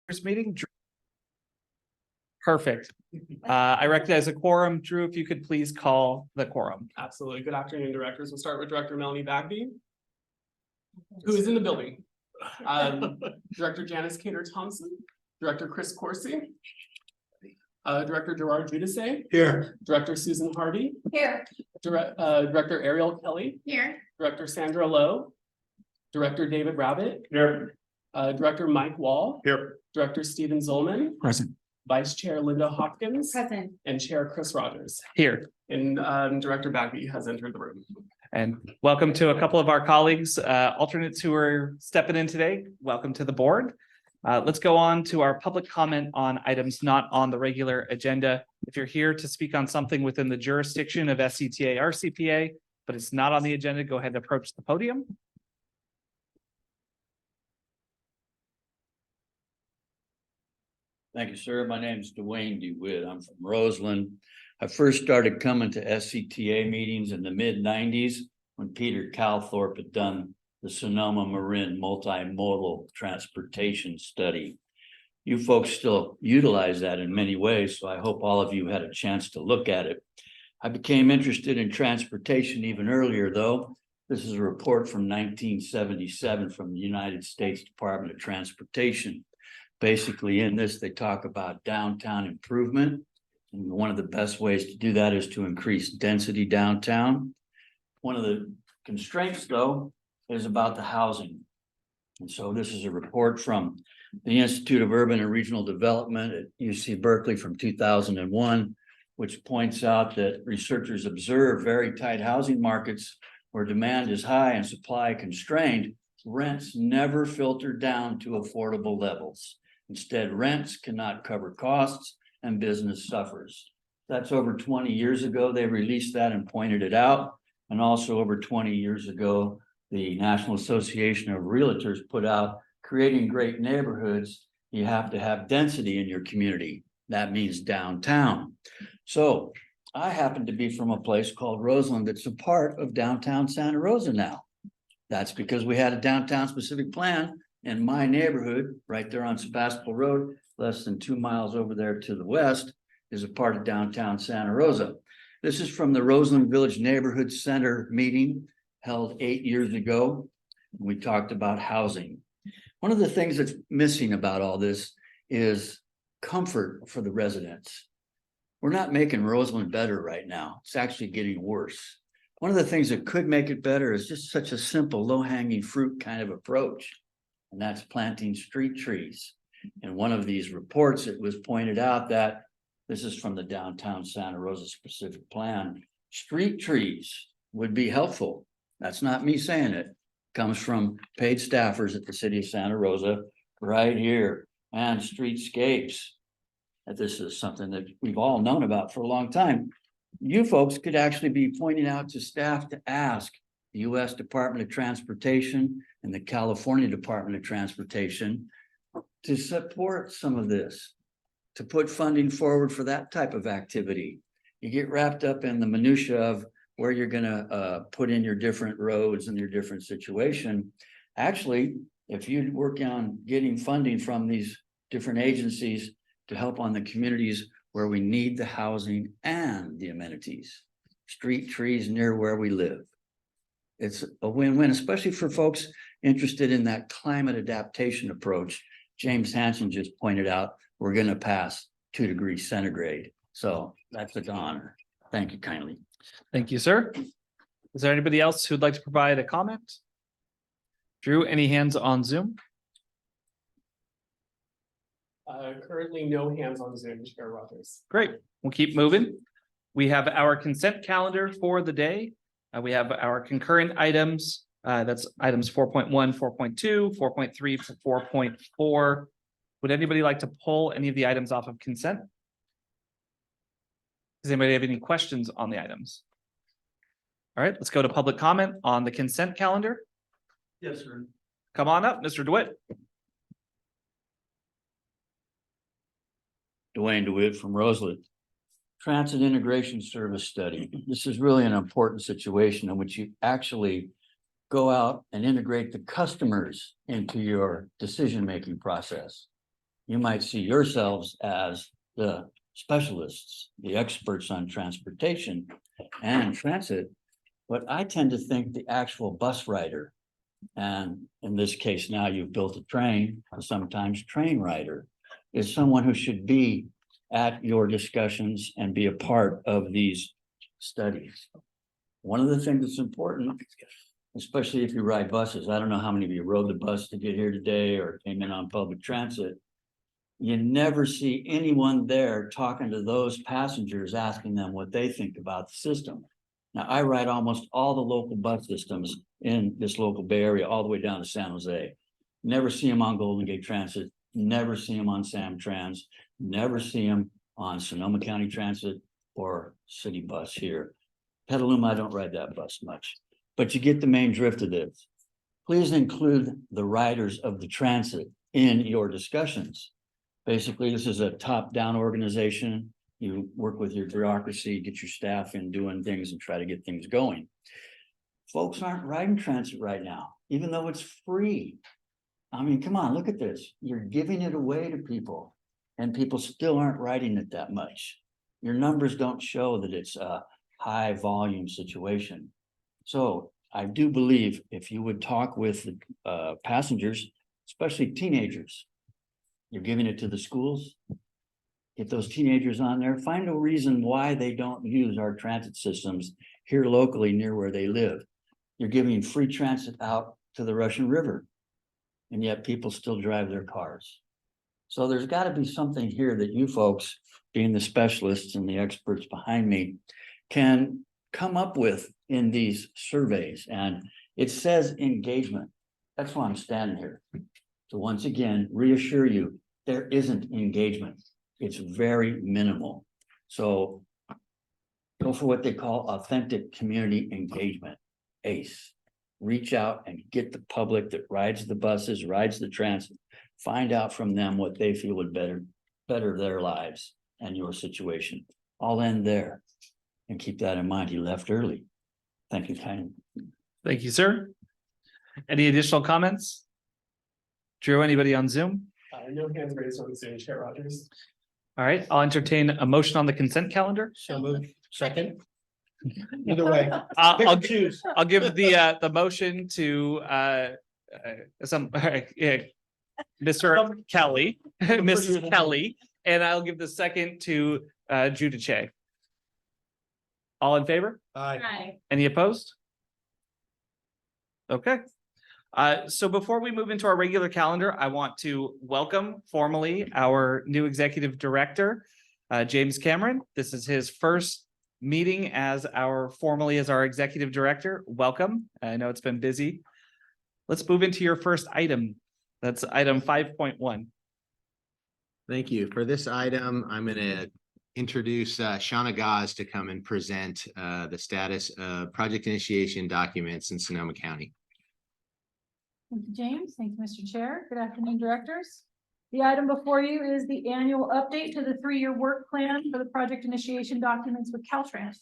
First meeting. Perfect. I recognize a quorum. Drew, if you could please call the quorum. Absolutely. Good afternoon, directors. We'll start with Director Melanie Bagby, who is in the building. Director Janice Cater Thompson, Director Chris Corsi, Director Gerard Judice. Here. Director Susan Hardy. Here. Director Ariel Kelly. Here. Director Sandra Lowe. Director David Rabbit. Here. Director Mike Wall. Here. Director Stephen Zolman. Present. Vice Chair Linda Hopkins. Present. And Chair Chris Rogers. Here. And Director Bagby has entered the room. And welcome to a couple of our colleagues, alternates who are stepping in today. Welcome to the board. Let's go on to our public comment on items not on the regular agenda. If you're here to speak on something within the jurisdiction of SCTA RCPA, but it's not on the agenda, go ahead and approach the podium. Thank you, sir. My name is Dwayne DeWitt. I'm from Roseland. I first started coming to SCTA meetings in the mid-90s when Peter Calthorpe had done the Sonoma Marin multimodal transportation study. You folks still utilize that in many ways, so I hope all of you had a chance to look at it. I became interested in transportation even earlier, though. This is a report from 1977 from the United States Department of Transportation. Basically, in this, they talk about downtown improvement. And one of the best ways to do that is to increase density downtown. One of the constraints, though, is about the housing. And so this is a report from the Institute of Urban and Regional Development at UC Berkeley from 2001, which points out that researchers observe very tight housing markets where demand is high and supply constrained. Rents never filter down to affordable levels. Instead, rents cannot cover costs and business suffers. That's over 20 years ago. They released that and pointed it out. And also over 20 years ago, the National Association of Realtors put out, creating great neighborhoods, you have to have density in your community. That means downtown. So I happen to be from a place called Roseland that's a part of downtown Santa Rosa now. That's because we had a downtown specific plan in my neighborhood, right there on Sebastopol Road, less than 2 miles over there to the west, is a part of downtown Santa Rosa. This is from the Roseland Village Neighborhood Center meeting held 8 years ago. We talked about housing. One of the things that's missing about all this is comfort for the residents. We're not making Roseland better right now. It's actually getting worse. One of the things that could make it better is just such a simple low-hanging fruit kind of approach. And that's planting street trees. In one of these reports, it was pointed out that this is from the downtown Santa Rosa specific plan. Street trees would be helpful. That's not me saying it. It comes from paid staffers at the city of Santa Rosa right here. And streetscapes. And this is something that we've all known about for a long time. You folks could actually be pointing out to staff to ask the U.S. Department of Transportation and the California Department of Transportation to support some of this, to put funding forward for that type of activity. You get wrapped up in the minutia of where you're going to put in your different roads and your different situation. Actually, if you work on getting funding from these different agencies to help on the communities where we need the housing and the amenities, street trees near where we live. It's a win-win, especially for folks interested in that climate adaptation approach. James Hansen just pointed out, we're going to pass 2 degrees centigrade. So that's an honor. Thank you kindly. Thank you, sir. Is there anybody else who'd like to provide a comment? Drew, any hands on Zoom? Currently no hands on Zoom, Chair Rogers. Great. We'll keep moving. We have our consent calendar for the day. We have our concurrent items. That's items 4.1, 4.2, 4.3, 4.4. Would anybody like to pull any of the items off of consent? Does anybody have any questions on the items? All right, let's go to public comment on the consent calendar. Yes, sir. Come on up, Mr. DeWitt. Dwayne DeWitt from Roseland. Transit Integration Service Study. This is really an important situation in which you actually go out and integrate the customers into your decision-making process. you might see yourselves as the specialists, the experts on transportation and transit. But I tend to think the actual bus rider, and in this case, now you've built a train, sometimes train rider, is someone who should be at your discussions and be a part of these studies. One of the things that's important, especially if you ride buses, I don't know how many of you rode the bus to get here today or came in on public transit. You never see anyone there talking to those passengers, asking them what they think about the system. Now, I ride almost all the local bus systems in this local Bay Area, all the way down to San Jose. Never see them on Golden Gate Transit, never see them on Samtrans, never see them on Sonoma County Transit or City Bus here. Petaluma, I don't ride that bus much, but you get the main drift of this. Please include the riders of the transit in your discussions. Basically, this is a top-down organization. You work with your bureaucracy, get your staff in doing things and try to get things going. Folks aren't riding transit right now, even though it's free. I mean, come on, look at this. You're giving it away to people and people still aren't riding it that much. Your numbers don't show that it's a high volume situation. So I do believe if you would talk with passengers, especially teenagers, you're giving it to the schools, get those teenagers on there, find a reason why they don't use our transit systems here locally near where they live. You're giving free transit out to the Russian River, and yet people still drive their cars. So there's got to be something here that you folks, being the specialists and the experts behind me, can come up with in these surveys. And it says engagement. That's why I'm standing here. So once again, reassure you, there isn't engagement. It's very minimal. So go for what they call authentic community engagement, ACE. Reach out and get the public that rides the buses, rides the transit, find out from them what they feel would better their lives and your situation. I'll end there and keep that in mind. He left early. Thank you kindly. Thank you, sir. Any additional comments? Drew, anybody on Zoom? No hands raised on the Zoom, Chair Rogers. All right, I'll entertain a motion on the consent calendar. So moved. Second. Either way. I'll choose. I'll give the motion to Mr. Kelly, Mrs. Kelly, and I'll give the second to Judah Che. All in favor? Aye. Any opposed? Okay. So before we move into our regular calendar, I want to welcome formally our new executive director, James Cameron. This is his first meeting as our executive director. Welcome. I know it's been busy. Let's move into your first item. That's item 5.1. Thank you. For this item, I'm going to introduce Shauna Gaz to come and present the status of project initiation documents in Sonoma County. Thank you, James. Thank you, Mr. Chair. Good afternoon, directors. The item before you is the annual update to the 3-year work plan for the project initiation documents with Caltrans.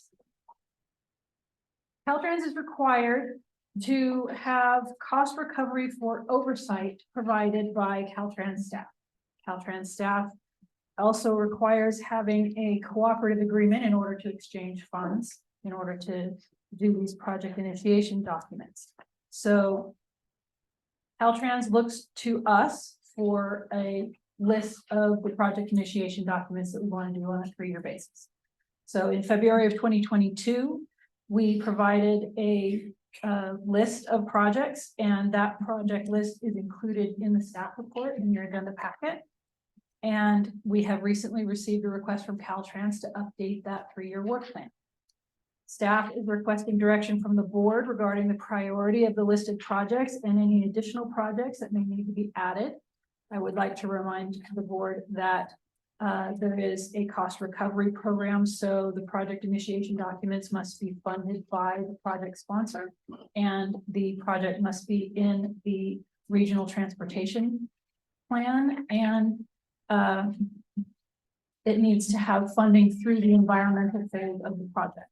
Caltrans is required to have cost recovery for oversight provided by Caltrans staff. Caltrans staff also requires having a cooperative agreement in order to exchange funds in order to do these project initiation documents. So Caltrans looks to us for a list of the project initiation documents that we want to do on a 3-year basis. So in February of 2022, we provided a list of projects, and that project list is included in the staff report in your agenda packet. And we have recently received a request from Caltrans to update that 3-year work plan. Staff is requesting direction from the board regarding the priority of the listed projects and any additional projects that may need to be added. I would like to remind the board that there is a cost recovery program, so the project initiation documents must be funded by the project sponsor, and the project must be in the regional transportation plan, and it needs to have funding through the environmental phase of the project.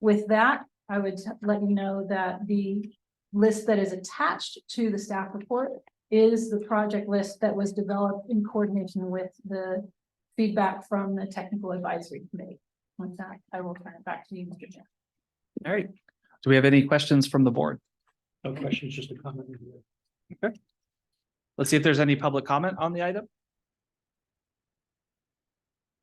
With that, I would let you know that the list that is attached to the staff report is the project list that was developed in coordination with the feedback from the technical advisory committee. With that, I will turn it back to you, Mr. Chair. All right. Do we have any questions from the board? No questions, just a comment. Let's see if there's any public comment on the item.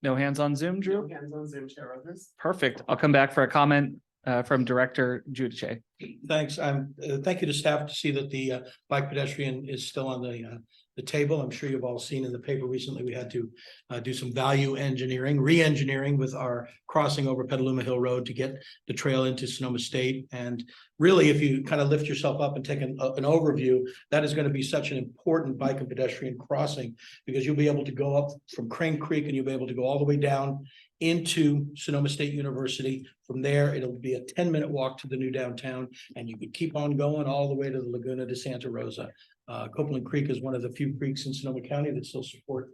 No hands on Zoom, Drew? Hands on Zoom, Chair Rogers. Perfect. I'll come back for a comment from Director Giudice. Thanks. Thank you to staff to see that the bike pedestrian is still on the table. I'm sure you've all seen in the paper recently, we had to do some value engineering, re-engineering with our crossing over Petaluma Hill Road to get the trail into Sonoma State. And really, if you kind of lift yourself up and take an overview, that is going to be such an important bike and pedestrian crossing, because you'll be able to go up from Crane Creek and you'll be able to go all the way down into Sonoma State University. From there, it'll be a 10-minute walk to the new downtown, and you could keep on going all the way to the Laguna de Santa Rosa. Copeland Creek is one of the few creeks in Sonoma County that still support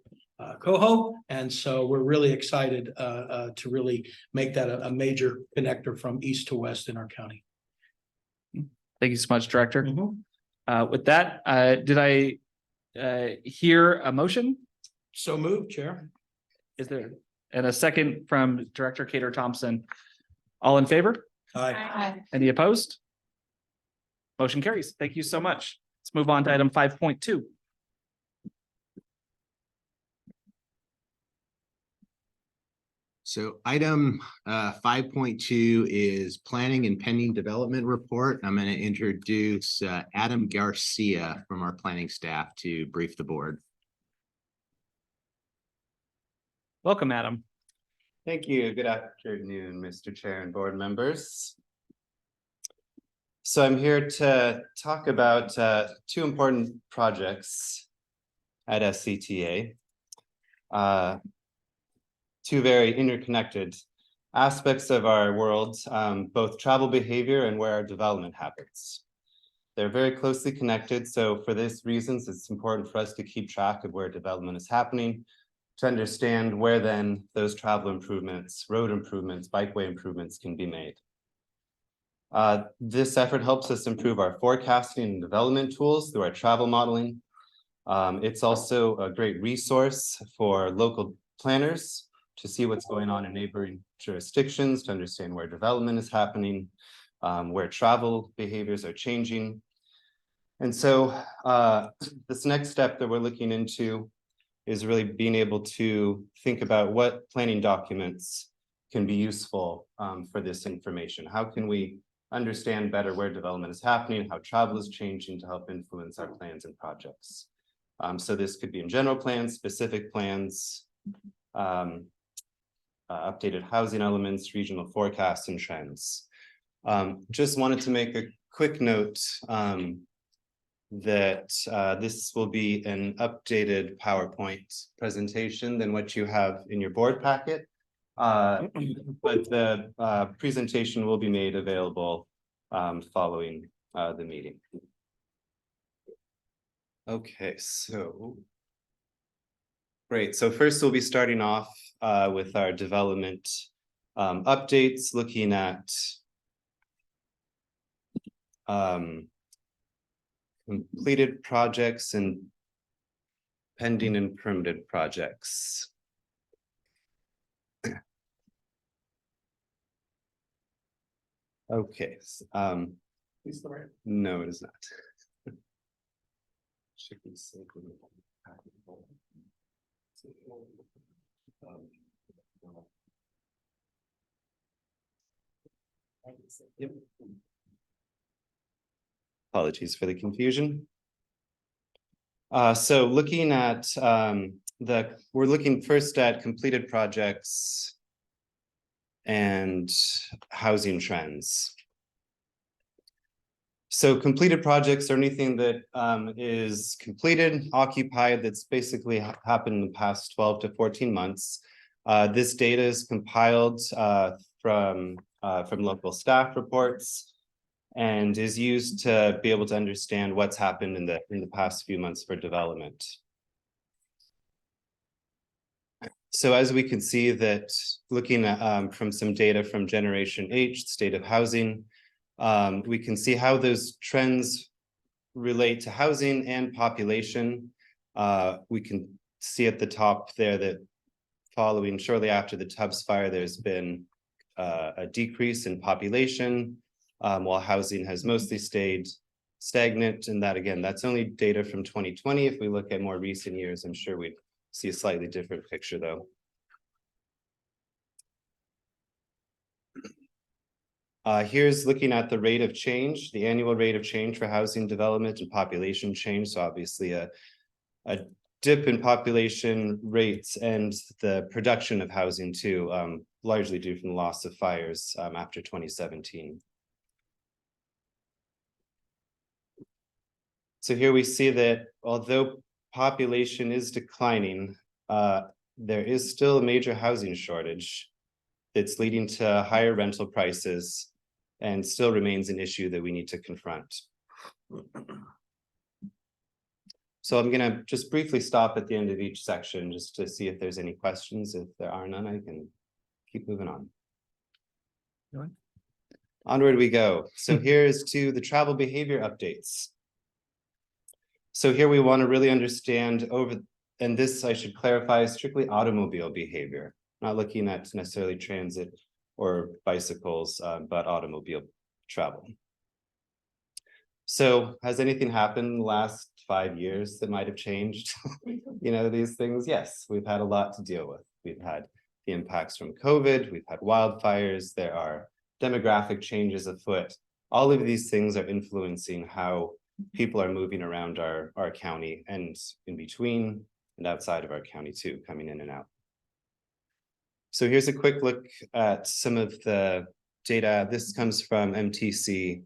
Coho, and so we're really excited to really make that a major connector from east to west in our county. Thank you so much, Director. With that, did I hear a motion? So moved, Chair. Is there, and a second from Director Cater Thompson? All in favor? Aye. Any opposed? Motion carries. Thank you so much. Let's move on to item 5.2. So item 5.2 is planning and pending development report. I'm going to introduce Adam Garcia from our planning staff to brief the board. Welcome, Adam. Thank you. Good afternoon, Mr. Chair and board members. So I'm here to talk about two important projects at SCTA. Two very interconnected aspects of our world, both travel behavior and where our development happens. They're very closely connected. So for these reasons, it's important for us to keep track of where development is happening, to understand where then those travel improvements, road improvements, bikeway improvements can be made. This effort helps us improve our forecasting and development tools through our travel modeling. It's also a great resource for local planners to see what's going on in neighboring jurisdictions, to understand where development is happening, where travel behaviors are changing. And so this next step that we're looking into is really being able to think about what planning documents can be useful for this information. How can we understand better where development is happening, how travel is changing to help influence our plans and projects. So this could be in general plans, specific plans, updated housing elements, regional forecasts and trends. Just wanted to make a quick note that this will be an updated PowerPoint presentation than what you have in your board packet. But the presentation will be made available following the meeting. Okay, so great. So first we'll be starting off with our development updates, looking at completed projects and pending and permitted projects. Okay, Please, the right. no, it is not. Should be saved in the packet. Yep. Apologies for the confusion. So looking at we're looking first at completed projects and housing trends. So completed projects are anything that is completed, occupied, that's basically happened in the past 12 to 14 months. This data is compiled from local staff reports and is used to be able to understand what's happened in the past few months for development. So as we can see that looking at from some data from Generation H, State of Housing, we can see how those trends relate to housing and population. We can see at the top there that following shortly after the Tubbs fire, there's been a decrease in population, while housing has mostly stayed stagnant. And that, again, that's only data from 2020. If we look at more recent years, I'm sure we'd see a slightly different picture though. Here's looking at the rate of change, the annual rate of change for housing development and population change. So obviously a dip in population rates and the production of housing too, largely due from the loss of fires after 2017. So here we see that although population is declining, there is still a major housing shortage that's leading to higher rental prices and still remains an issue that we need to confront. So I'm gonna just briefly stop at the end of each section just to see if there's any questions. If there are none, I can keep moving on. Onward we go. So here's to the travel behavior updates. So here we want to really understand and this I should clarify, is strictly automobile behavior, not looking at necessarily transit or bicycles, but automobile travel. So has anything happened in the last 5 years that might have changed, these things? Yes, we've had a lot to deal with. We've had the impacts from COVID, we've had wildfires, there are demographic changes afoot. All of these things are influencing how people are moving around our county and in between and outside of our county too, coming in and out. So here's a quick look at some of the data. This comes from MTC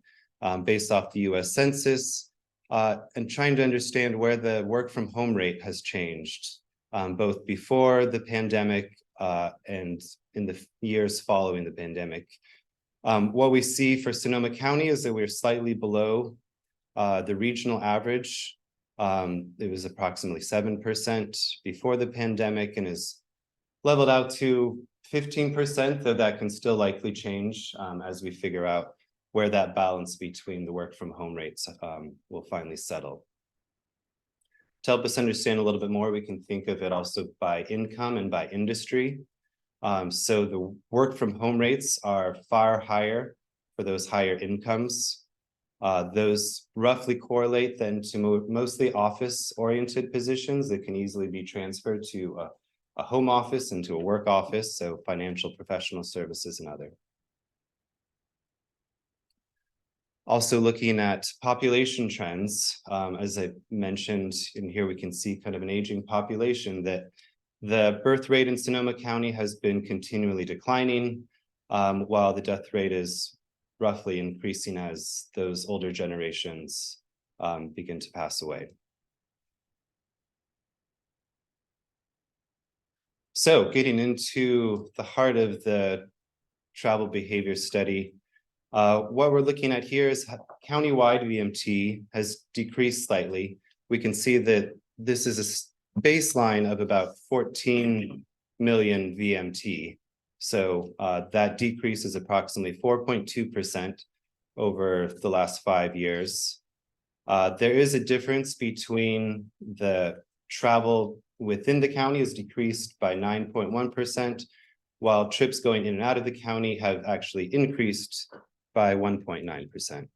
based off the US Census and trying to understand where the work from home rate has changed, both before the pandemic and in the years following the pandemic. What we see for Sonoma County is that we're slightly below the regional average. It was approximately 7% before the pandemic and is leveled out to 15%, though that can still likely change as we figure out where that balance between the work from home rates will finally settle. To help us understand a little bit more, we can think of it also by income and by industry. So the work from home rates are far higher for those higher incomes. Those roughly correlate then to mostly office-oriented positions that can easily be transferred to a home office and to a work office, so financial, professional services and other. Also looking at population trends, as I mentioned, in here we can see kind of an aging population, that the birth rate in Sonoma County has been continually declining, while the death rate is roughly increasing as those older generations begin to pass away. So getting into the heart of the travel behavior study, what we're looking at here is countywide VMT has decreased slightly. We can see that this is a baseline of about 14 million VMT. So that decrease is approximately 4.2% over the last 5 years. There is a difference between the travel within the county is decreased by 9.1%, while trips going in and out of the county have actually increased by 1.9%.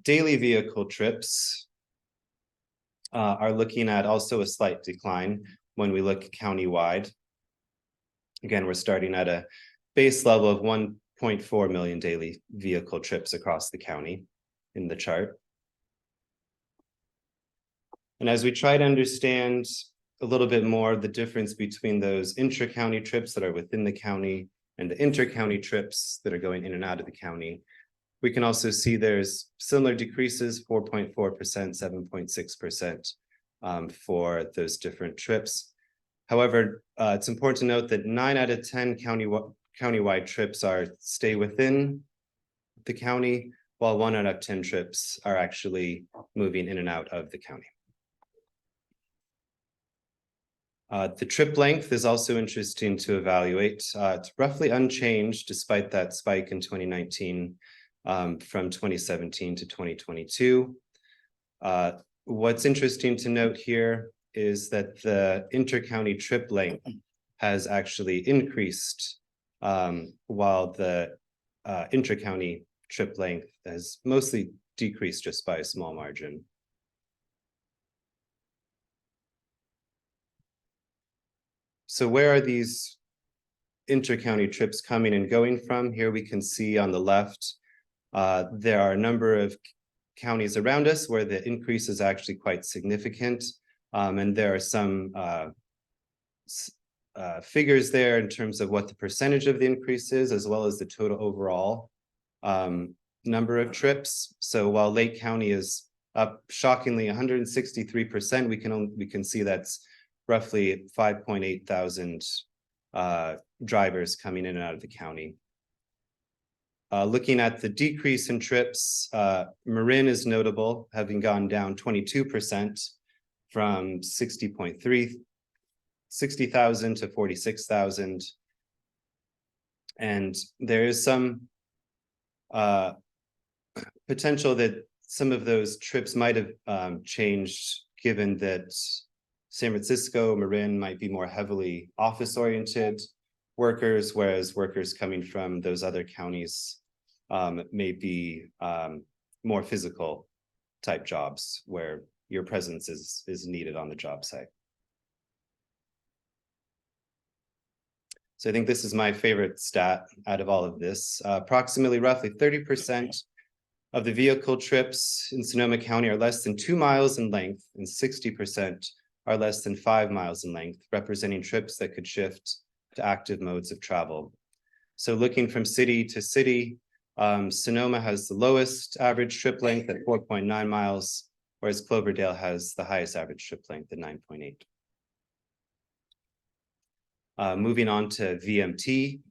Daily vehicle trips are looking at also a slight decline when we look countywide. Again, we're starting at a base level of 1.4 million daily vehicle trips across the county in the chart. And as we try to understand a little bit more the difference between those intra-county trips that are within the county and the inter-county trips that are going in and out of the county, we can also see there's similar decreases, 4.4%, 7.6% for those different trips. However, it's important to note that 9 out of 10 countywide trips stay within the county, while 1 out of 10 trips are actually moving in and out of the county. The trip length is also interesting to evaluate. It's roughly unchanged despite that spike in 2019, from 2017 to 2022. What's interesting to note here is that the intercounty trip length has actually increased, while the intracounty trip length has mostly decreased just by a small margin. So where are these intercounty trips coming and going from? Here we can see on the left, there are a number of counties around us where the increase is actually quite significant. And there are some figures there in terms of what the percentage of the increase is, as well as the total overall number of trips. So while Lake County is up shockingly 163%, we can see that's roughly 5.8 thousand drivers coming in and out of the county. Looking at the decrease in trips, Marin is notable, having gone down 22% from 60,000 to 46,000. And there is some potential that some of those trips might have changed, given that San Francisco, Marin might be more heavily office-oriented workers, whereas workers coming from those other counties may be more physical type jobs where your presence is needed on the job site. So I think this is my favorite stat out of all of this. Approximately roughly 30% of the vehicle trips in Sonoma County are less than 2 miles in length, and 60% are less than 5 miles in length, representing trips that could shift to active modes of travel. So looking from city to city, Sonoma has the lowest average trip length at 4.9 miles, whereas Cloverdale has the highest average trip length at 9.8. Moving on to VMT,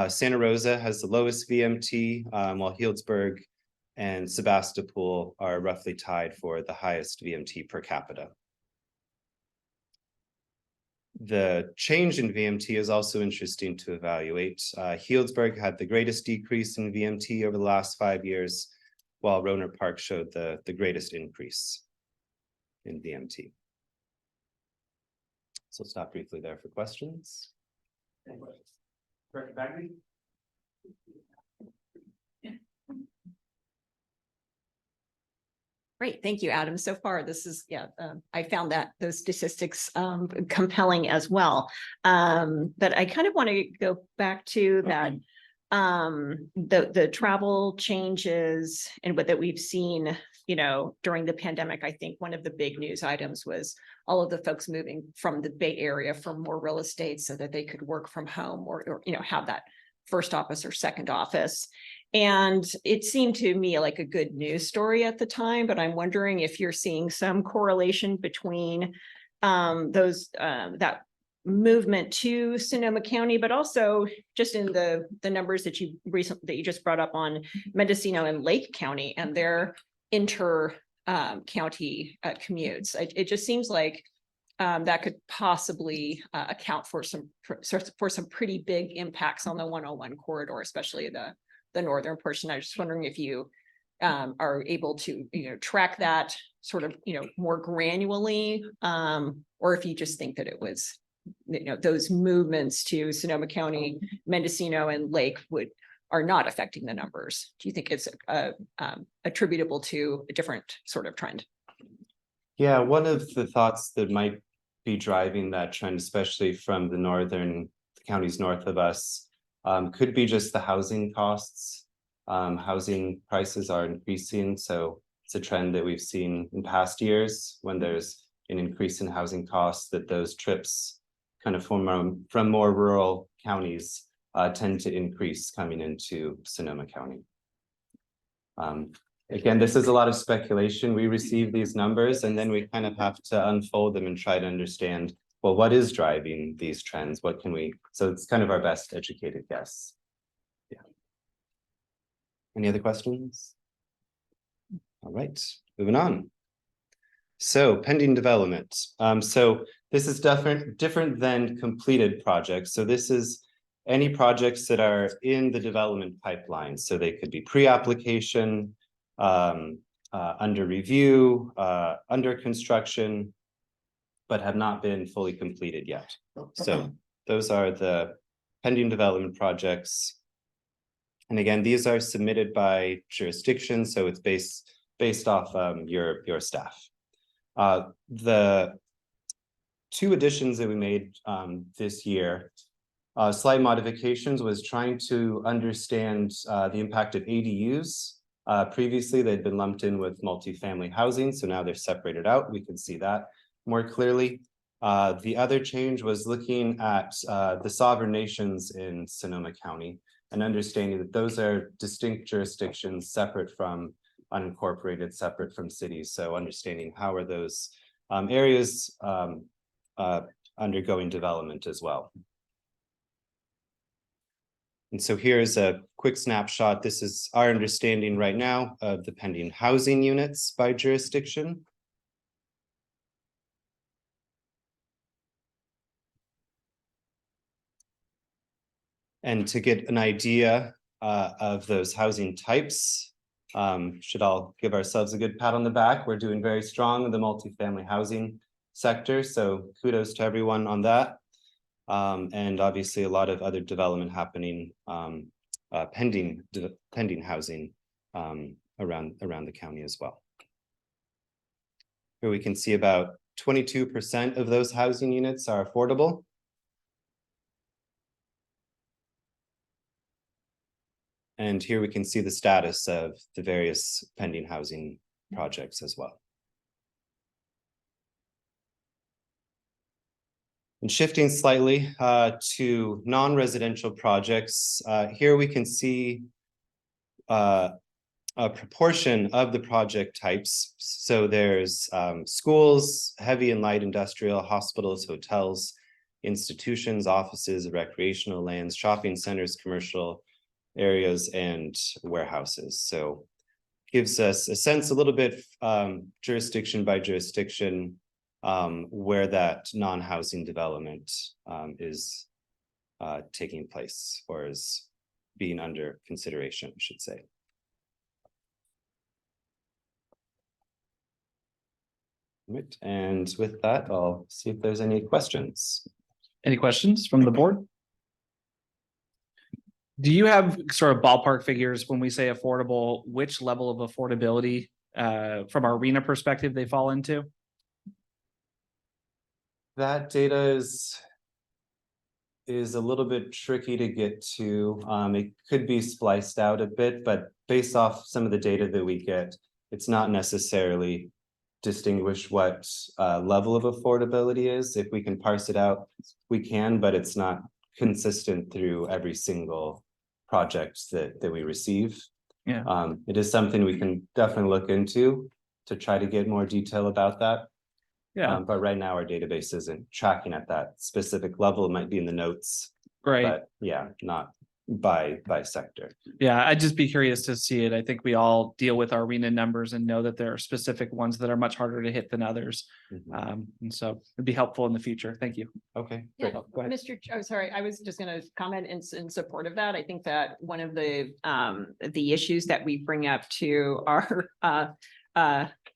Santa Rosa has the lowest VMT, while Healdsburg and Sebastopol are roughly tied for the highest VMT per capita. The change in VMT is also interesting to evaluate. Healdsburg had the greatest decrease in VMT over the last 5 years, while Rohnert Park showed the greatest increase in VMT. So I'll stop briefly there for questions. Director Bagby? Great, thank you, Adam. So far, this is, I found those statistics compelling as well. But I kind of want to go back to that, the travel changes and what that we've seen, during the pandemic. I think one of the big news items was all of the folks moving from the Bay Area for more real estate so that they could work from home or have that first office or second office. And it seemed to me like a good news story at the time, but I'm wondering if you're seeing some correlation between that movement to Sonoma County, but also just in the numbers that you just brought up on Mendocino and Lake County and their inter-county commutes. It just seems like that could possibly account for some pretty big impacts on the 101 corridor, especially the northern portion. I was just wondering if you are able to track that sort of more granularly, or if you just think that it was those movements to Sonoma County, Mendocino, and Lake are not affecting the numbers. Do you think it's attributable to a different sort of trend? Yeah, one of the thoughts that might be driving that trend, especially from the counties north of us, could be just the housing costs. Housing prices are increasing, so it's a trend that we've seen in past years when there's an increase in housing costs, that those trips kind of from more rural counties tend to increase coming into Sonoma County. Again, this is a lot of speculation. We receive these numbers and then we kind of have to unfold them and try to understand, well, what is driving these trends? So it's kind of our best educated guess. Yeah. Any other questions? All right, moving on. So pending development. So this is different than completed projects. So this is any projects that are in the development pipeline. So they could be pre-application, under review, under construction, but have not been fully completed yet. So those are the pending development projects. And again, these are submitted by jurisdiction, so it's based off your staff. The two additions that we made this year, slight modifications, was trying to understand the impact of ADUs. Previously, they'd been lumped in with multifamily housing, so now they're separated out. We can see that more clearly. The other change was looking at the sovereign nations in Sonoma County and understanding that those are distinct jurisdictions separate from unincorporated, separate from cities. So understanding how are those areas undergoing development as well. And so here's a quick snapshot. This is our understanding right now of the pending housing units by jurisdiction. And to get an idea of those housing types, should all give ourselves a good pat on the back. We're doing very strong in the multifamily housing sector, so kudos to everyone on that. And obviously a lot of other development happening, pending housing around the county as well. Here we can see about 22% of those housing units are affordable. And here we can see the status of the various pending housing projects as well. And shifting slightly to non-residential projects, here we can see a proportion of the project types. So there's schools, heavy and light industrial, hospitals, hotels, institutions, offices, recreational lands, shopping centers, commercial areas, and warehouses. So gives us a sense a little bit jurisdiction by jurisdiction where that non-housing development is taking place or is being under consideration, I should say. Right. And with that, I'll see if there's any questions. Any questions from the board? Do you have sort of ballpark figures when we say affordable, which level of affordability from our arena perspective they fall into? That data is a little bit tricky to get to. It could be spliced out a bit, but based off some of the data that we get, it's not necessarily distinguish what level of affordability is. If we can parse it out, we can, but it's not consistent through every single project that we receive. Yeah. It is something we can definitely look into to try to get more detail about that. Yeah. But right now our database isn't tracking at that specific level. It might be in the notes, Great. but yeah, not by sector. Yeah, I'd just be curious to see it. I think we all deal with our arena numbers and know that there are specific ones that are much harder to hit than others. And so it'd be helpful in the future. Thank you. Okay, Yeah, great. Go ahead. Oh, sorry, I was just going to comment in support of that. I think that one of the issues that we bring up to our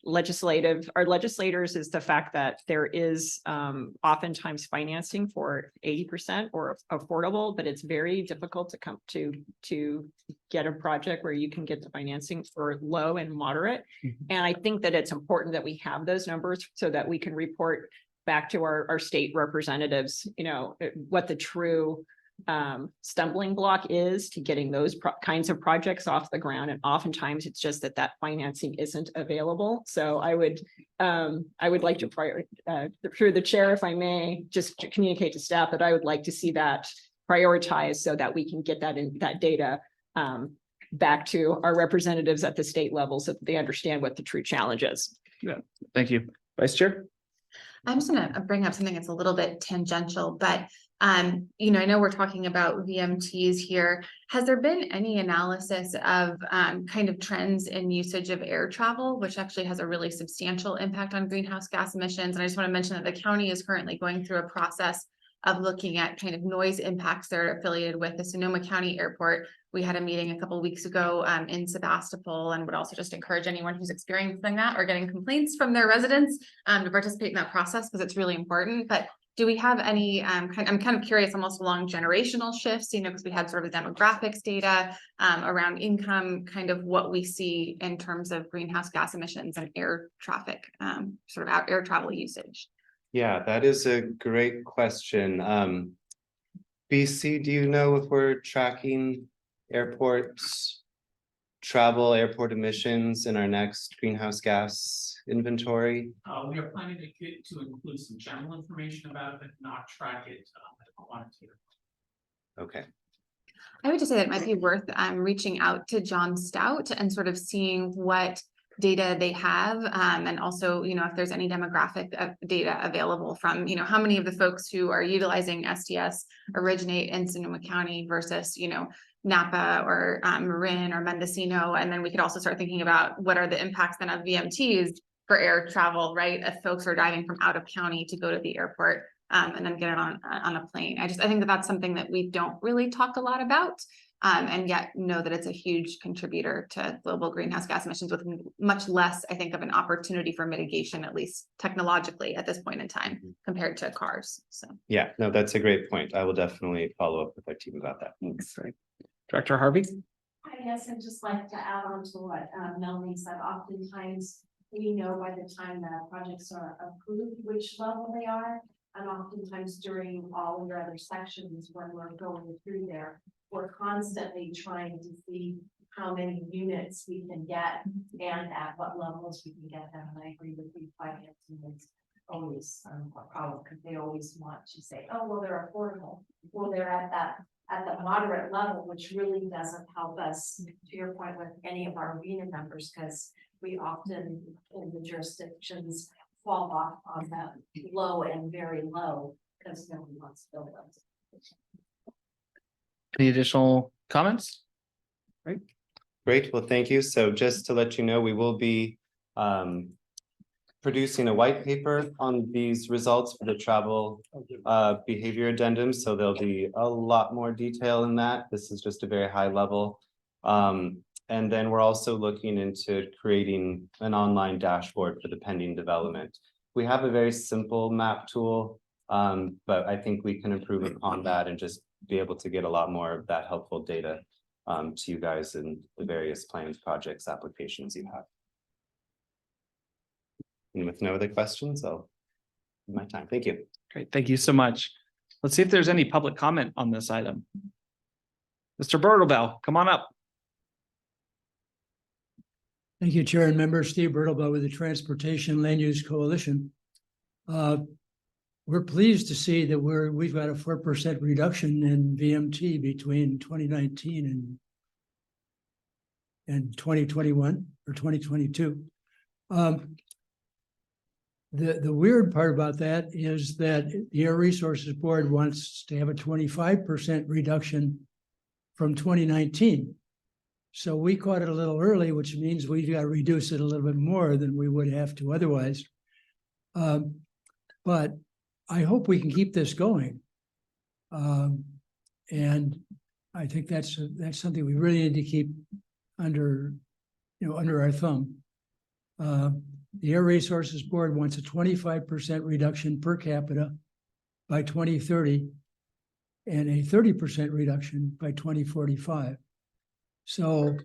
legislators is the fact that there is oftentimes financing for 80% or affordable, but it's very difficult to come to get a project where you can get the financing for low and moderate. And I think that it's important that we have those numbers so that we can report back to our state representatives, you know, what the true stumbling block is to getting those kinds of projects off the ground. And oftentimes it's just that financing isn't available. So I would like to through the chair, if I may, just to communicate to staff that I would like to see that prioritized so that we can get that data back to our representatives at the state level so that they understand what the true challenge is. Yeah, thank you. Vice Chair? I'm just gonna bring up something that's a little bit tangential, but you know, I know we're talking about VMTs here. Has there been any analysis of kind of trends in usage of air travel, which actually has a really substantial impact on greenhouse gas emissions? And I just want to mention that the county is currently going through a process of looking at kind of noise impacts that are affiliated with the Sonoma County Airport. We had a meeting a couple of weeks ago in Sebastopol, and would also just encourage anyone who's experiencing that or getting complaints from their residents to participate in that process, because it's really important. But do we have any I'm kind of curious almost along generational shifts, you know, because we had sort of demographics data around income, kind of what we see in terms of greenhouse gas emissions and air traffic, sort of air travel usage. Yeah, that is a great question. BC, do you know if we're tracking airports travel, airport emissions in our next greenhouse gas inventory? We are planning to include some general information about it, but not track it quantitatively. Okay. I would just say that it might be worth reaching out to John Stout and sort of seeing what data they have, and also, you know, if there's any demographic data available from, you know, how many of the folks who are utilizing STS originate in Sonoma County versus, you know, Napa or Marin or Mendocino. And then we could also start thinking about what are the impacts then of VMTs for air travel, right? If folks are driving from out of county to go to the airport and then get it on a plane. I think that that's something that we don't really talk a lot about. And yet know that it's a huge contributor to global greenhouse gas emissions, with much less, I think, of an opportunity for mitigation, at least technologically at this point in time, compared to cars. So Yeah, no, that's a great point. I will definitely follow up with our team about that. Thanks. Director Harvey? I guess I'd just like to add on to what Melanie said. Oftentimes, we know by the time that projects are approved, which level they are. And oftentimes during all the other sections, when we're going through there, we're constantly trying to see how many units we can get and at what levels we can get them. And I agree with the finance team. Always a problem, because they always want to say, oh, well, they're affordable. Well, they're at the moderate level, which really doesn't help us, to your point, with any of our arena members, because we often in the jurisdictions fall off on that low and very low, because nobody wants to build those. Any additional comments? Great, well, thank you. So just to let you know, we will be producing a white paper on these results for the travel behavior addendum. So there'll be a lot more detail in that. This is just a very high level. And then we're also looking into creating an online dashboard for the pending development. We have a very simple map tool, but I think we can improve upon that and just be able to get a lot more of that helpful data to you guys in the various plans, projects, applications you have. And with no other questions, I'll end my time. Thank you. Great, thank you so much. Let's see if there's any public comment on this item. Mr. Bertlbell, come on up. Thank you, Chair and members. Steve Bertlbell with the Transportation Land Use Coalition. We're pleased to see that we've got a 4% reduction in VMT between 2019 and 2021 or 2022. The weird part about that is that the Air Resources Board wants to have a 25% reduction from 2019. So we caught it a little early, which means we've got to reduce it a little bit more than we would have to otherwise. But I hope we can keep this going. And I think that's something we really need to keep under our thumb. The Air Resources Board wants a 25% reduction per capita by 2030 and a 30% reduction by 2045. So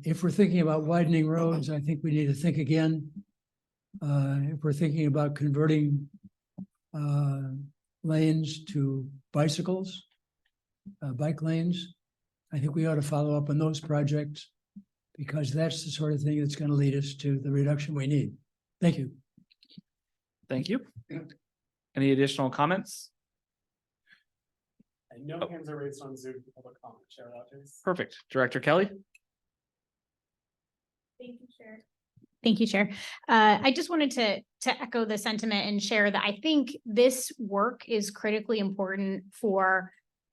if we're thinking about widening roads, I think we need to think again. If we're thinking about converting lanes to bicycles, bike lanes, I think we ought to follow up on those projects, because that's the sort of thing that's going to lead us to the reduction we need. Thank you. Thank you. Any additional comments? And no hands are raised on Zoom for public comment, Chair Rogers. Perfect. Director Kelly? Thank you, Chair. Thank you, Chair. I just wanted to echo the sentiment and share that I think this work is critically important for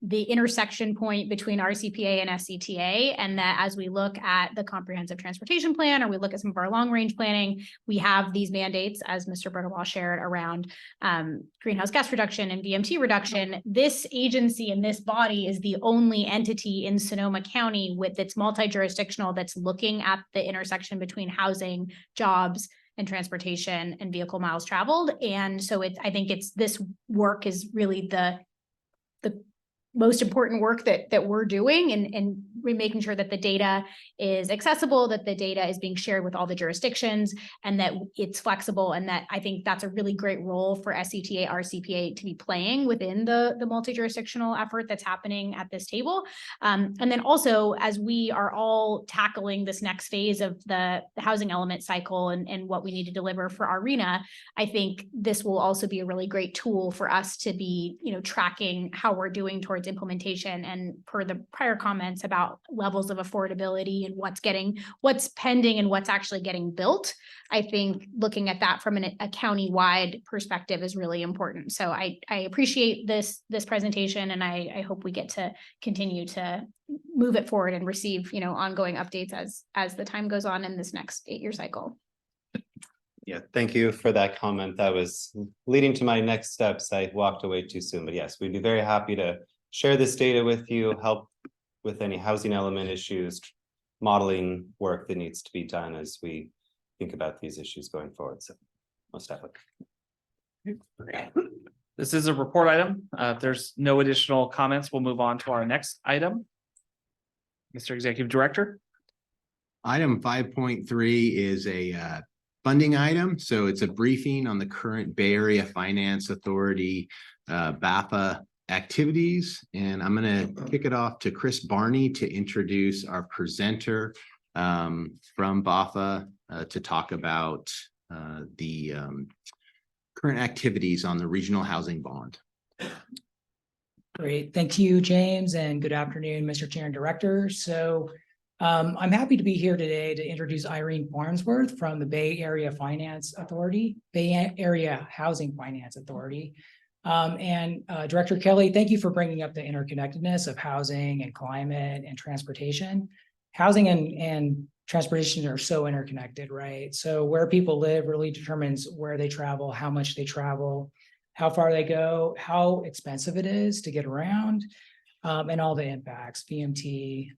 the intersection point between RCPA and SCTA, and that as we look at the comprehensive transportation plan, or we look at some of our long range planning, we have these mandates, as Mr. Bergwall shared, around greenhouse gas reduction and VMT reduction. This agency and this body is the only entity in Sonoma County with its multi-jurisdictional that's looking at the intersection between housing, jobs, and transportation and vehicle miles traveled. And so I think this work is really the most important work that we're doing, and we're making sure that the data is accessible, that the data is being shared with all the jurisdictions, and that it's flexible. And that I think that's a really great role for SCTA, RCPA to be playing within the multi-jurisdictional effort that's happening at this table. And then also, as we are all tackling this next phase of the housing element cycle and what we need to deliver for our RENA, I think this will also be a really great tool for us to be, tracking how we're doing towards implementation. And per the prior comments about levels of affordability and what's pending and what's actually getting built, I think looking at that from a county-wide perspective is really important. So I appreciate this presentation, and I hope we get to continue to move it forward and receive, ongoing updates as the time goes on in this next 8-year cycle. Yeah, thank you for that comment. That was leading to my next steps. I walked away too soon, but yes, we'd be very happy to share this data with you, help with any housing element issues, modeling work that needs to be done as we think about these issues going forward. So most definitely. This is a report item. If there's no additional comments, we'll move on to our next item. Mr. Executive Director. Item 5.3 is a funding item. So it's a briefing on the current Bay Area Finance Authority BAHFA activities. And I'm going to kick it off to Chris Barney to introduce our presenter from BAHFA to talk about the current activities on the regional housing bond. Great. Thank you, James, and good afternoon, Mr. Chair and Director. So I'm happy to be here today to introduce Irene Farnsworth from the Bay Area Finance Authority, Bay Area Housing Finance Authority. And Director Kelly, thank you for bringing up the interconnectedness of housing and climate and transportation. Housing and transportation are so interconnected, right? So where people live really determines where they travel, how much they travel, how far they go, how expensive it is to get around. And all the impacts, VMT,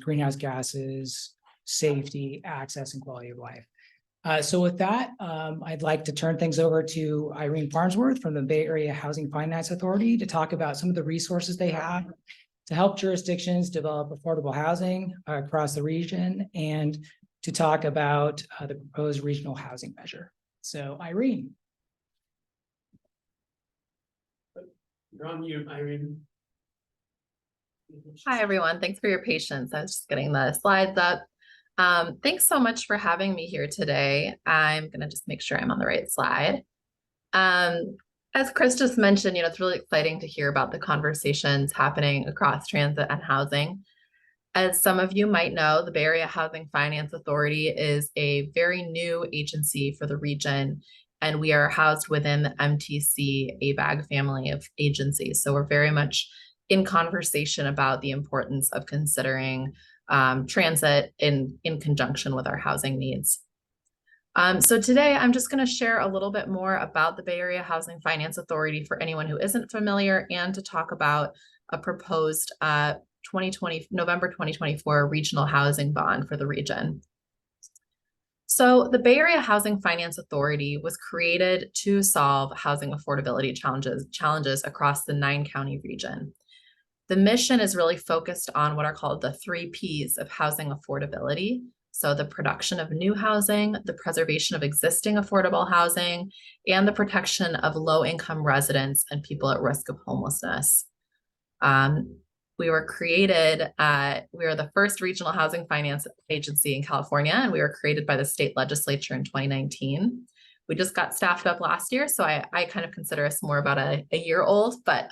greenhouse gases, safety, access, and quality of life. So with that, I'd like to turn things over to Irene Farnsworth from the Bay Area Housing Finance Authority to talk about some of the resources they have to help jurisdictions develop affordable housing across the region, and to talk about the proposed regional housing measure. So Irene. You're on mute, Irene. Hi, everyone. Thanks for your patience. I was just getting the slides up. Thanks so much for having me here today. I'm going to just make sure I'm on the right slide. As Chris just mentioned, it's really exciting to hear about the conversations happening across transit and housing. As some of you might know, the Bay Area Housing Finance Authority is a very new agency for the region, and we are housed within the MTC ABAG family of agencies. So we're very much in conversation about the importance of considering transit in conjunction with our housing needs. So today I'm just going to share a little bit more about the Bay Area Housing Finance Authority for anyone who isn't familiar, and to talk about a proposed November 2024 regional housing bond for the region. So the Bay Area Housing Finance Authority was created to solve housing affordability challenges across the 9-county region. The mission is really focused on what are called the 3 Ps of housing affordability. So the production of new housing, the preservation of existing affordable housing, and the protection of low-income residents and people at risk of homelessness. We were created, we are the first regional housing finance agency in California, and we were created by the state legislature in 2019. We just got staffed up last year, so I kind of consider us more about a year old, but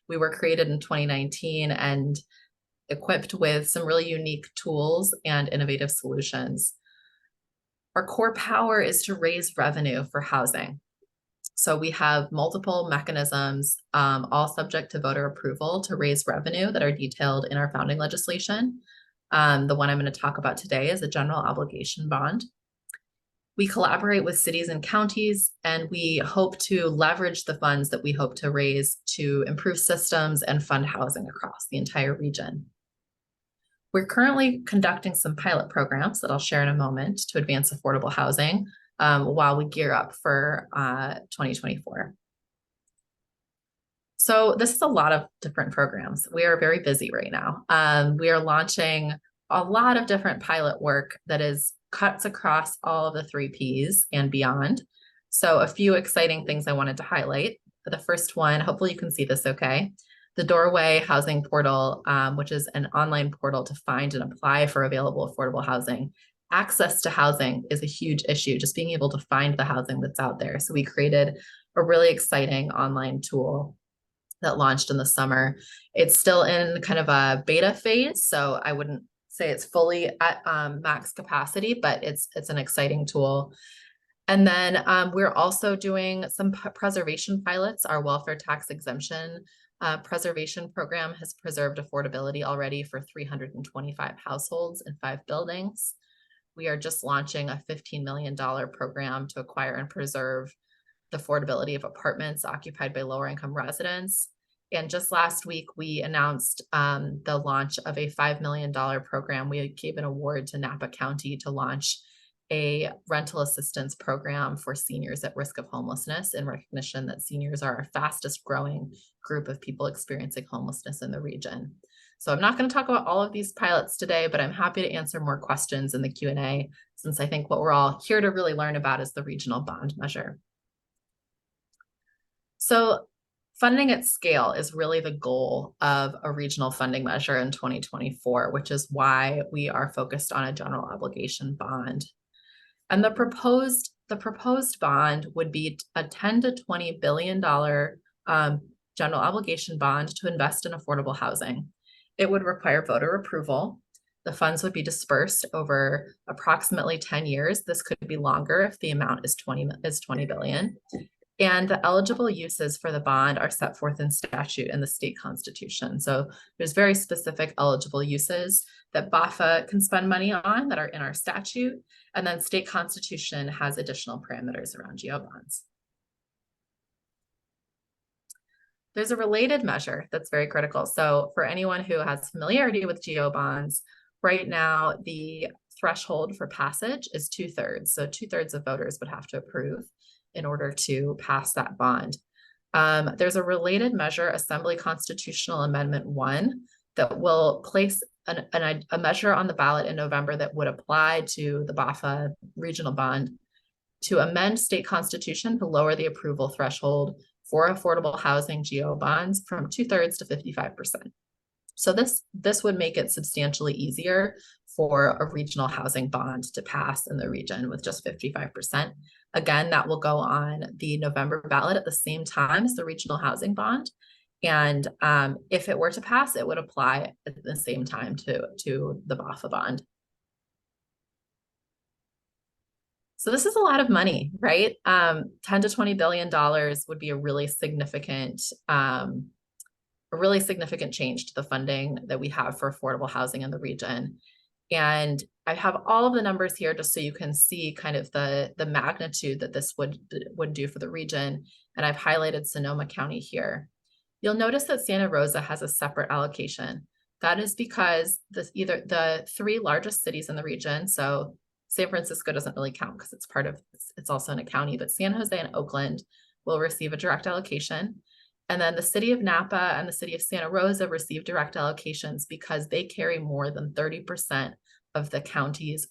we were created in 2019 and equipped with some really unique tools and innovative solutions. Our core power is to raise revenue for housing. So we have multiple mechanisms, all subject to voter approval to raise revenue that are detailed in our founding legislation. The one I'm going to talk about today is a general obligation bond. We collaborate with cities and counties, and we hope to leverage the funds that we hope to raise to improve systems and fund housing across the entire region. We're currently conducting some pilot programs that I'll share in a moment to advance affordable housing while we gear up for 2024. So this is a lot of different programs. We are very busy right now. We are launching a lot of different pilot work that cuts across all of the 3 Ps and beyond. So a few exciting things I wanted to highlight. For the first one, hopefully you can see this okay. The Doorway Housing Portal, which is an online portal to find and apply for available affordable housing. Access to housing is a huge issue, just being able to find the housing that's out there. So we created a really exciting online tool that launched in the summer. It's still in kind of a beta phase, so I wouldn't say it's fully at max capacity, but it's an exciting tool. And then we're also doing some preservation pilots. Our welfare tax exemption preservation program has preserved affordability already for 325 households in 5 buildings. We are just launching a $15 million program to acquire and preserve the affordability of apartments occupied by lower income residents. And just last week, we announced the launch of a $5 million program. We gave an award to Napa County to launch a rental assistance program for seniors at risk of homelessness, in recognition that seniors are our fastest growing group of people experiencing homelessness in the region. So I'm not going to talk about all of these pilots today, but I'm happy to answer more questions in the Q&A, since I think what we're all here to really learn about is the regional bond measure. So funding at scale is really the goal of a regional funding measure in 2024, which is why we are focused on a general obligation bond. And the proposed bond would be a $10 to $20 billion general obligation bond to invest in affordable housing. It would require voter approval. The funds would be dispersed over approximately 10 years. This could be longer if the amount is 20 billion. And the eligible uses for the bond are set forth in statute in the state constitution. So there's very specific eligible uses that BAHFA can spend money on that are in our statute. And then state constitution has additional parameters around GO bonds. There's a related measure that's very critical. So for anyone who has familiarity with GO bonds, right now the threshold for passage is 2/3. So 2/3 of voters would have to approve in order to pass that bond. There's a related measure, Assembly Constitutional Amendment 1, that will place a measure on the ballot in November that would apply to the BAHFA regional bond to amend state constitution to lower the approval threshold for affordable housing GO bonds from 2/3 to 55%. So this would make it substantially easier for a regional housing bond to pass in the region with just 55%. Again, that will go on the November ballot at the same time as the regional housing bond. And if it were to pass, it would apply at the same time to the BAHFA bond. So this is a lot of money, right? $10 to $20 billion would be a really significant change to the funding that we have for affordable housing in the region. And I have all of the numbers here just so you can see kind of the magnitude that this would do for the region. And I've highlighted Sonoma County here. You'll notice that Santa Rosa has a separate allocation. That is because either the 3 largest cities in the region, so San Francisco doesn't really count because it's also in a county, but San Jose and Oakland will receive a direct allocation. And then the city of Napa and the city of Santa Rosa receive direct allocations because they carry more than 30% of the county's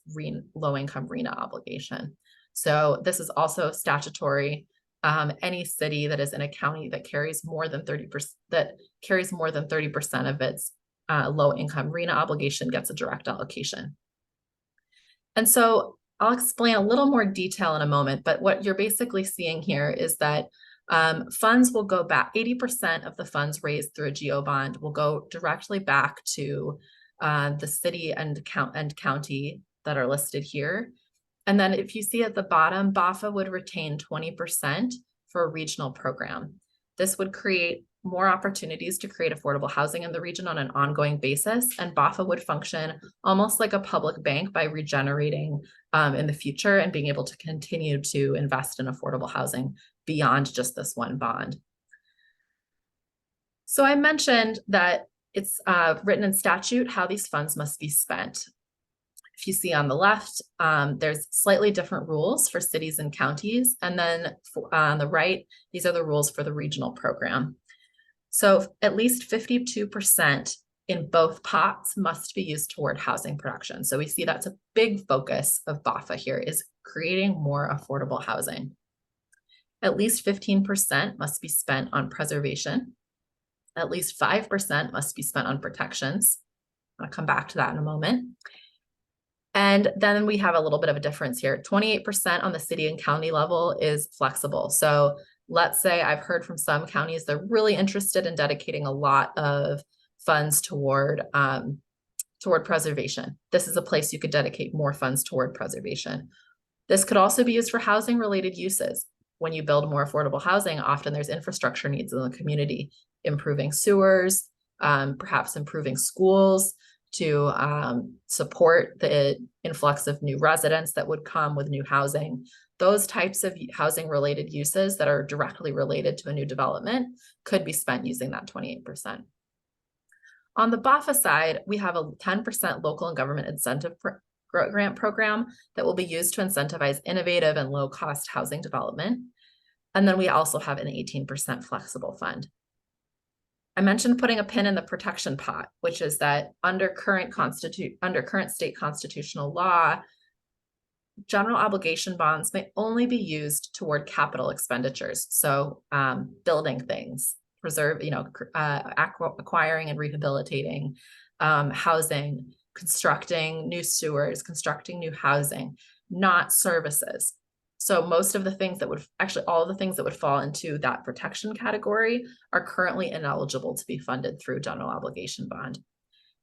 low-income RHNA obligation. So this is also statutory. Any city that is in a county that carries more than 30% of its low-income RHNA obligation gets a direct allocation. And so I'll explain a little more detail in a moment, but what you're basically seeing here is that funds will go back, 80% of the funds raised through a GO bond will go directly back to the city and county that are listed here. And then if you see at the bottom, BAHFA would retain 20% for a regional program. This would create more opportunities to create affordable housing in the region on an ongoing basis, and BAHFA would function almost like a public bank by regenerating in the future and being able to continue to invest in affordable housing beyond just this one bond. So I mentioned that it's written in statute how these funds must be spent. If you see on the left, there's slightly different rules for cities and counties. And then on the right, these are the rules for the regional program. So at least 52% in both pots must be used toward housing production. So we see that's a big focus of BAHFA here, is creating more affordable housing. At least 15% must be spent on preservation. At least 5% must be spent on protections. I'll come back to that in a moment. And then we have a little bit of a difference here. 28% on the city and county level is flexible. So let's say I've heard from some counties, they're really interested in dedicating a lot of funds toward preservation. This is a place you could dedicate more funds toward preservation. This could also be used for housing related uses. When you build more affordable housing, often there's infrastructure needs in the community, improving sewers, perhaps improving schools to support the influx of new residents that would come with new housing. Those types of housing related uses that are directly related to a new development could be spent using that 28%. On the BAHFA side, we have a 10% local and government incentive grant program that will be used to incentivize innovative and low cost housing development. And then we also have an 18% flexible fund. I mentioned putting a pin in the protection pot, which is that under current state constitutional law, general obligation bonds may only be used toward capital expenditures. So building things, acquiring and rehabilitating housing, constructing new sewers, constructing new housing, not services. So most of the things that would all of the things that would fall into that protection category are currently ineligible to be funded through general obligation bond.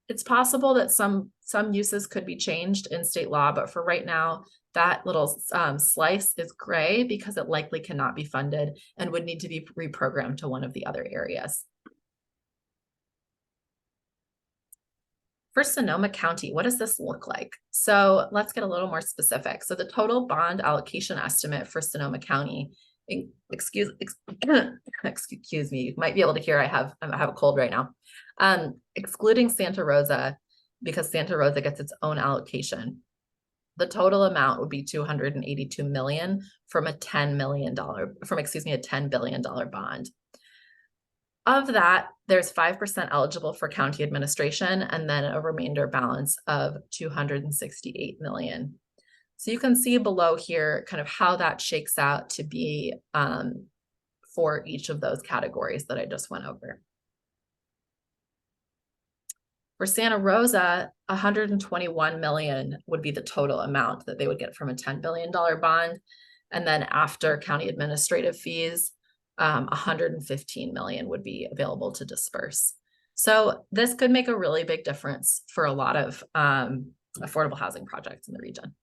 It's possible that some uses could be changed in state law, but for right now, that little slice is gray because it likely cannot be funded and would need to be reprogrammed to one of the other areas. For Sonoma County, what does this look like? So let's get a little more specific. So the total bond allocation estimate for Sonoma County, excuse me, you might be able to hear I have a cold right now. Excluding Santa Rosa, because Santa Rosa gets its own allocation, the total amount would be $282 million from a $10 billion bond. Of that, there's 5% eligible for county administration and then a remainder balance of $268 million. So you can see below here kind of how that shakes out to be for each of those categories that I just went over. For Santa Rosa, $121 million would be the total amount that they would get from a $10 billion bond. And then after county administrative fees, $115 million would be available to disperse. So this could make a really big difference for a lot of affordable housing projects in the region.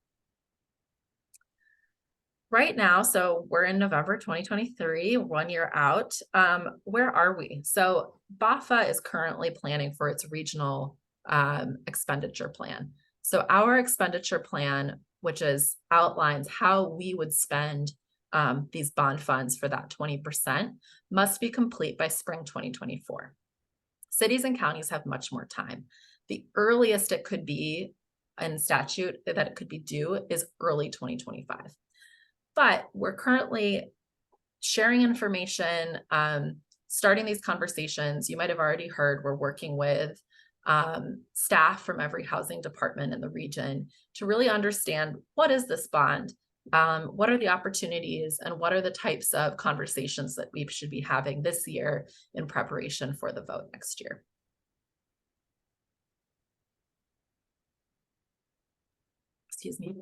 Right now, so we're in November 2023, 1 year out. Where are we? So BAHFA is currently planning for its regional expenditure plan. So our expenditure plan, which outlines how we would spend these bond funds for that 20%, must be complete by spring 2024. Cities and counties have much more time. The earliest it could be in statute that it could be due is early 2025. But we're currently sharing information, starting these conversations. You might have already heard we're working with staff from every housing department in the region to really understand what is this bond, what are the opportunities, and what are the types of conversations that we should be having this year in preparation for the vote next year. Excuse me.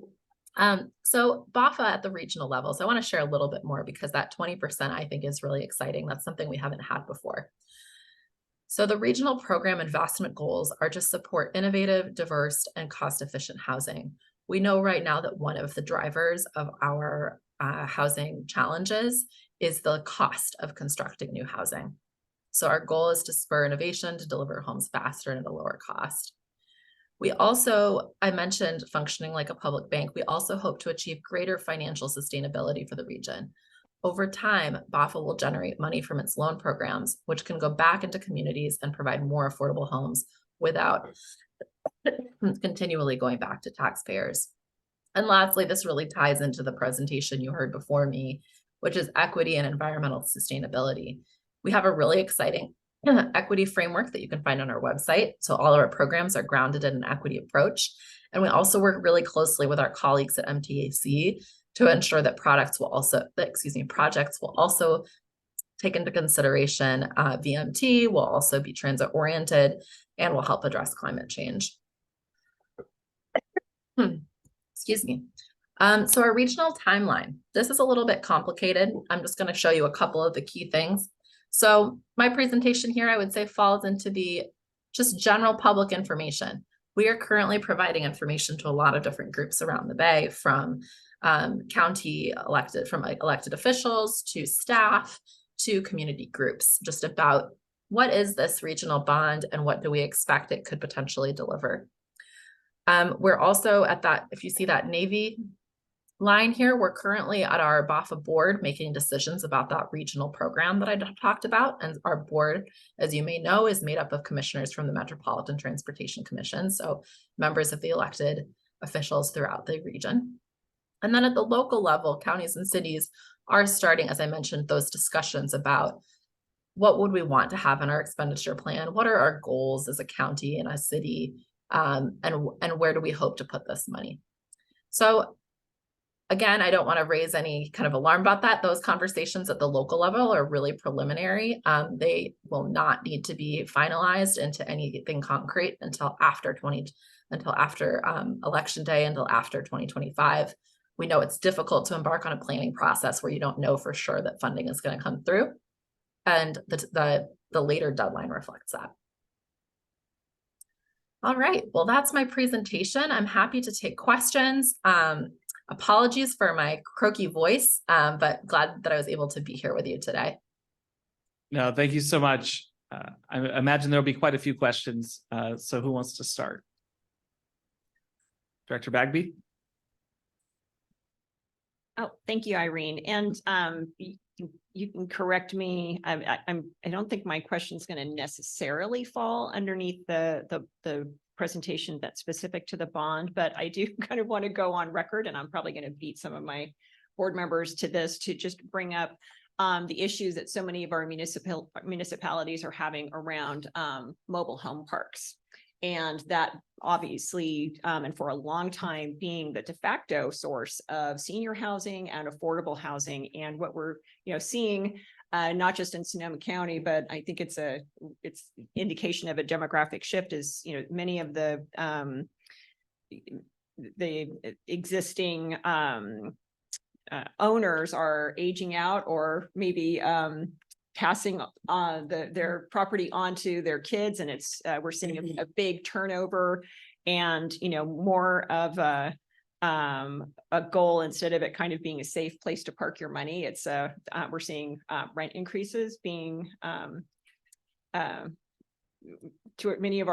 So BAHFA at the regional level. So I want to share a little bit more because that 20% I think is really exciting. That's something we haven't had before. So the regional program investment goals are to support innovative, diverse, and cost-efficient housing. We know right now that one of the drivers of our housing challenges is the cost of constructing new housing. So our goal is to spur innovation to deliver homes faster and at a lower cost. We also, I mentioned functioning like a public bank. We also hope to achieve greater financial sustainability for the region. Over time, BAHFA will generate money from its loan programs, which can go back into communities and provide more affordable homes without continually going back to taxpayers. And lastly, this really ties into the presentation you heard before me, which is equity and environmental sustainability. We have a really exciting equity framework that you can find on our website. So all of our programs are grounded in an equity approach. And we also work really closely with our colleagues at MTAC to ensure that projects will also take into consideration VMT, will also be transit oriented, and will help address climate change. Excuse me. So our regional timeline, this is a little bit complicated. I'm just going to show you a couple of the key things. So my presentation here, I would say, falls into the just general public information. We are currently providing information to a lot of different groups around the Bay, from elected officials to staff to community groups, just about what is this regional bond and what do we expect it could potentially deliver. We're also at that, if you see that navy line here, we're currently at our BAHFA board making decisions about that regional program that I talked about. And our board, as you may know, is made up of commissioners from the Metropolitan Transportation Commission, so members of the elected officials throughout the region. And then at the local level, counties and cities are starting, as I mentioned, those discussions about what would we want to have in our expenditure plan? What are our goals as a county and a city? And where do we hope to put this money? So again, I don't want to raise any kind of alarm about that. Those conversations at the local level are really preliminary. They will not need to be finalized into anything concrete until after election day, until after 2025. We know it's difficult to embark on a planning process where you don't know for sure that funding is going to come through, and the later deadline reflects that. All right, well, that's my presentation. I'm happy to take questions. Apologies for my croaky voice, but glad that I was able to be here with you today. No, thank you so much. I imagine there'll be quite a few questions. So who wants to start? Director Bagby? Oh, thank you, Irene. And you can correct me. I don't think my question is going to necessarily fall underneath the presentation that's specific to the bond, but I do kind of want to go on record, and I'm probably going to beat some of my board members to this, to just bring up the issues that so many of our municipalities are having around mobile home parks. And that obviously, and for a long time, being the de facto source of senior housing and affordable housing. And what we're seeing, not just in Sonoma County, but I think it's indication of a demographic shift, is many of the existing owners are aging out, or maybe passing their property onto their kids, and we're seeing a big turnover, and more of a goal, instead of it kind of being a safe place to park your money. It's we're seeing rent increases being to many of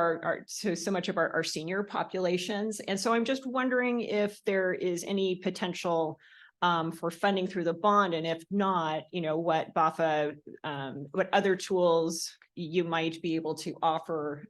so much of our senior populations. And so I'm just wondering if there is any potential for funding through the bond, and if not, what BAHFA, what other tools you might be able to offer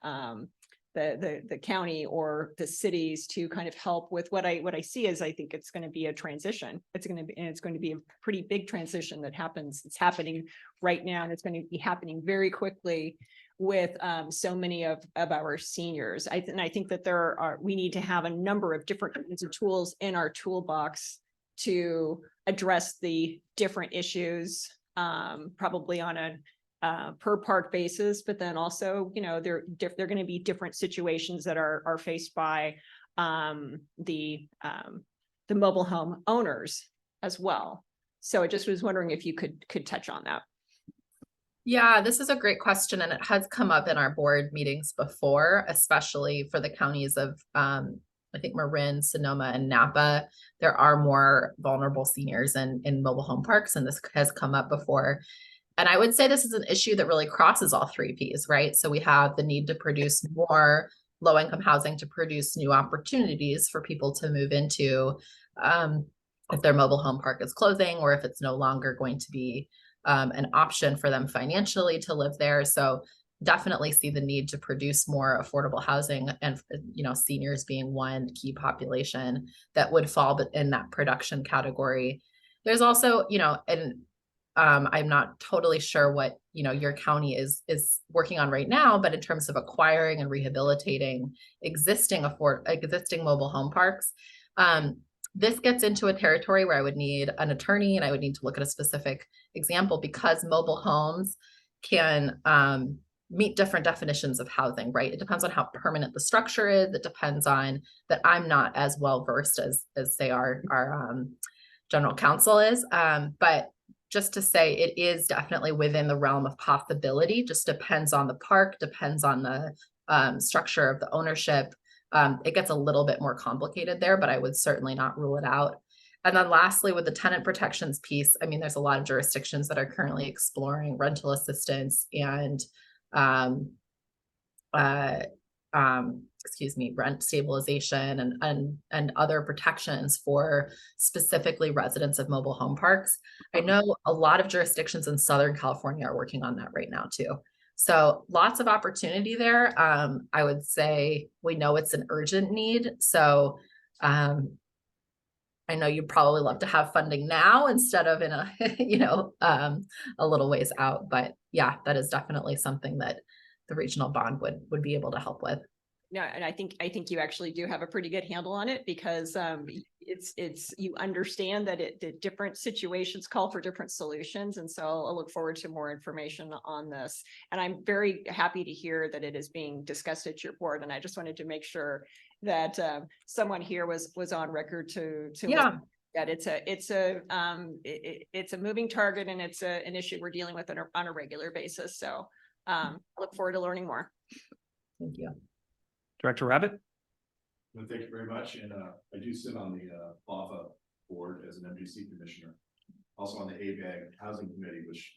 the county or the cities to kind of help with what I see is, I think it's going to be a transition. It's going to be a pretty big transition that happens. It's happening right now, and it's going to be happening very quickly with so many of our seniors. I think that we need to have a number of different kinds of tools in our toolbox to address the different issues, probably on a per park basis, but then also, they're going to be different situations that are faced by the mobile home owners as well. So I just was wondering if you could touch on that. Yeah, this is a great question, and it has come up in our board meetings before, especially for the counties of I think Marin, Sonoma, and Napa, there are more vulnerable seniors in mobile home parks, and this has come up before. And I would say this is an issue that really crosses all three Ps, right? So we have the need to produce more low-income housing to produce new opportunities for people to move into if their mobile home park is closing or if it's no longer going to be an option for them financially to live there. So definitely see the need to produce more affordable housing, and seniors being one key population that would fall in that production category. There's also, I'm not totally sure what your county is working on right now, but in terms of acquiring and rehabilitating existing mobile home parks, this gets into a territory where I would need an attorney and I would need to look at a specific example, because mobile homes can meet different definitions of housing, right? It depends on how permanent the structure is. It depends on that. I'm not as well versed as say our general counsel is, but just to say it is definitely within the realm of possibility. Just depends on the park, depends on the structure of the ownership. It gets a little bit more complicated there, but I would certainly not rule it out. And then lastly, with the tenant protections piece, I mean, there's a lot of jurisdictions that are currently exploring rental assistance and rent stabilization and other protections for specifically residents of mobile home parks. I know a lot of jurisdictions in Southern California are working on that right now too. So lots of opportunity there. I would say we know it's an urgent need. So I know you'd probably love to have funding now instead of in a, a little ways out, but yeah, that is definitely something that the regional bond would be able to help with. Yeah, and I think you actually do have a pretty good handle on it, because you understand that that different situations call for different solutions. And so I'll look forward to more information on this. And I'm very happy to hear that it is being discussed at your board. And I just wanted to make sure that someone here was on record to that it's a moving target, and it's an issue we're dealing with on a regular basis. So look forward to learning more. Thank you. Director Rabbit. Well, thank you very much. And I do sit on the BAHFA board as an MDC commissioner, also on the ABAG Housing Committee, which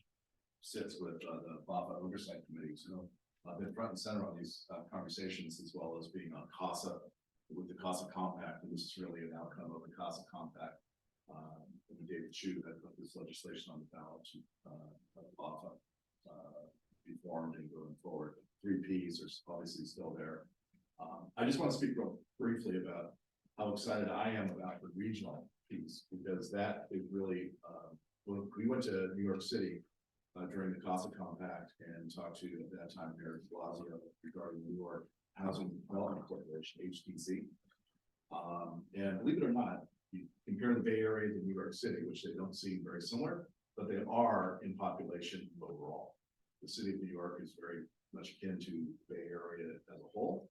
sits with the BAHFA Oversight Committee. So I've been front and center on these conversations, as well as being on CASA with the CASA Compact. And this is really an outcome of the CASA Compact. David Chu had put this legislation on the ballot to BAHFA be formed and going forward. 3 Ps are obviously still there. I just want to speak real briefly about how excited I am about the regional piece, because that is really, when we went to New York City during the CASA Compact and talked to, at that time, Mayor de Blasio regarding New York Housing Development Corporation, HDC. And believe it or not, you compare the Bay Area to New York City, which they don't seem very similar, but they are in population overall. The city of New York is very much akin to the Bay Area as a whole.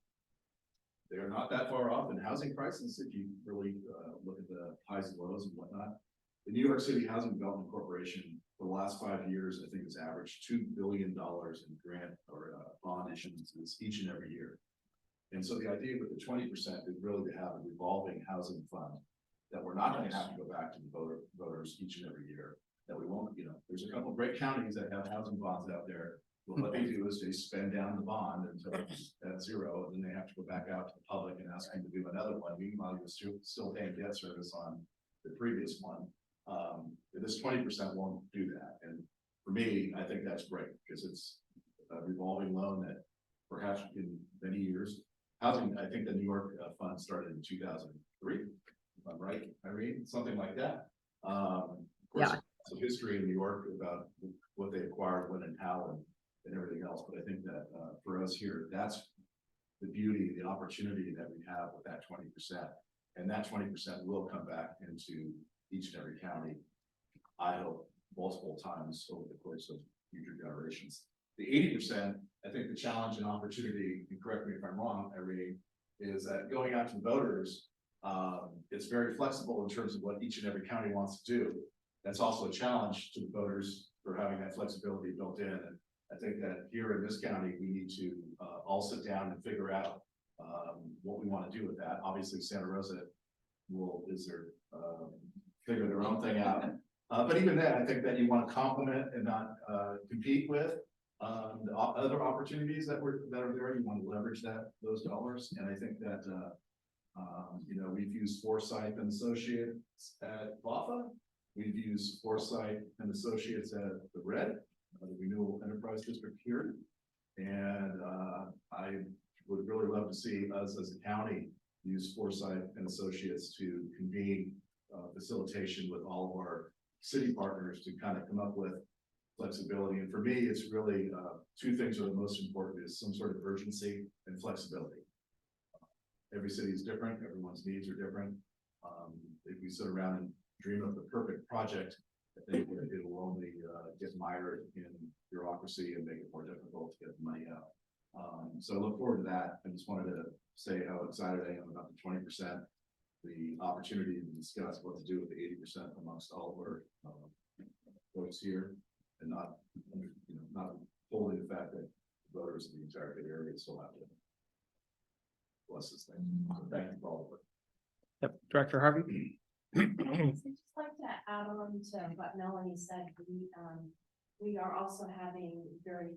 They are not that far off in housing prices if you really look at the highs and lows and whatnot. The New York City Housing Development Corporation, for the last 5 years, I think has averaged $2 billion in grant or bond issuances each and every year. And so the idea with the 20% is really to have a revolving housing fund that we're not going to have to go back to the voters each and every year. That we won't, there's a couple of great counties that have housing bonds out there. What they do is they spend down the bond until it's at zero, and then they have to go back out to the public and ask them to do another one. Meanwhile, you're still paying debt service on the previous one. This 20% won't do that. And for me, I think that's great, because it's a revolving loan that perhaps in many years, housing, I think the New York fund started in 2003, if I'm right, Irene, something like that. Of course, it's a history in New York about what they acquired, when and how, and everything else. But I think that for us here, that's the beauty, the opportunity that we have with that 20%. And that 20% will come back into each and every county, I hope, multiple times over the course of future generations. The 80%, I think the challenge and opportunity, and correct me if I'm wrong, Irene, is that going out to the voters, it's very flexible in terms of what each and every county wants to do. That's also a challenge to the voters for having that flexibility built in. And I think that here in this county, we need to all sit down and figure out what we want to do with that. Obviously, Santa Rosa figure their own thing out. But even then, I think that you want to complement and not compete with the other opportunities that are there. You want to leverage those dollars, and I think that we've used Foresight and Associates at BAHFA. We've used Foresight and Associates at the RED, the Renewable Enterprise District here, and I would really love to see us as a county use Foresight and Associates to convene facilitation with all of our city partners to kind of come up with flexibility. And for me, it's really two things are the most important: is some sort of urgency and flexibility. Every city is different. Everyone's needs are different. If we sit around and dream of the perfect project, I think it will only get mired in bureaucracy and make it more difficult to get the money out. So I look forward to that. I just wanted to say how excited I am about the 20%, the opportunity to discuss what to do with the 80% amongst all of our folks here, and not holding the fact that voters in the entire Bay Area still have to bless this thing. So thank you for all of it. Yep, Director Harvey. I'd just like to add on to what Melanie said. We are also having very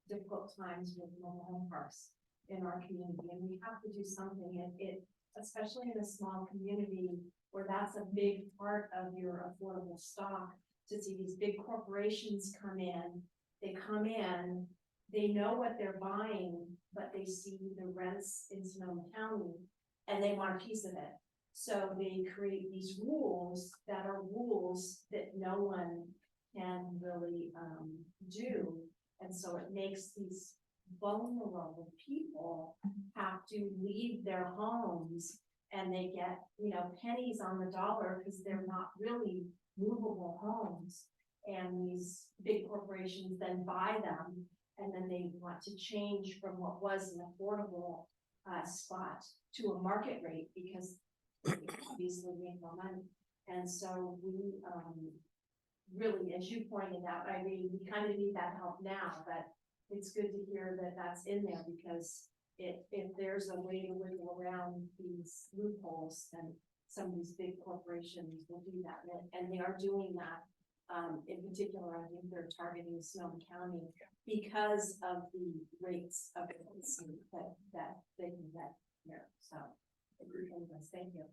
difficult times with mobile home parks in our community, and we have to do something. It especially in a small community where that's a big part of your affordable stock, to see these big corporations come in. They come in, they know what they're buying, but they see the rents in Sonoma County and they want a piece of it. So they create these rules that are rules that no one can really do. And so it makes these vulnerable people have to leave their homes, and they get, pennies on the dollar because they're not really movable homes. And these big corporations then buy them, and then they want to change from what was an affordable spot to a market rate because they obviously make more money. And so we really, as you pointed out, Irene, we kind of need that help now, but it's good to hear that that's in there, because if there's a way to wiggle around these loopholes, then some of these big corporations will do that, and they are doing that. In particular, I think they're targeting Sonoma County because of the rates of vacancy that they can get here. So, thank you.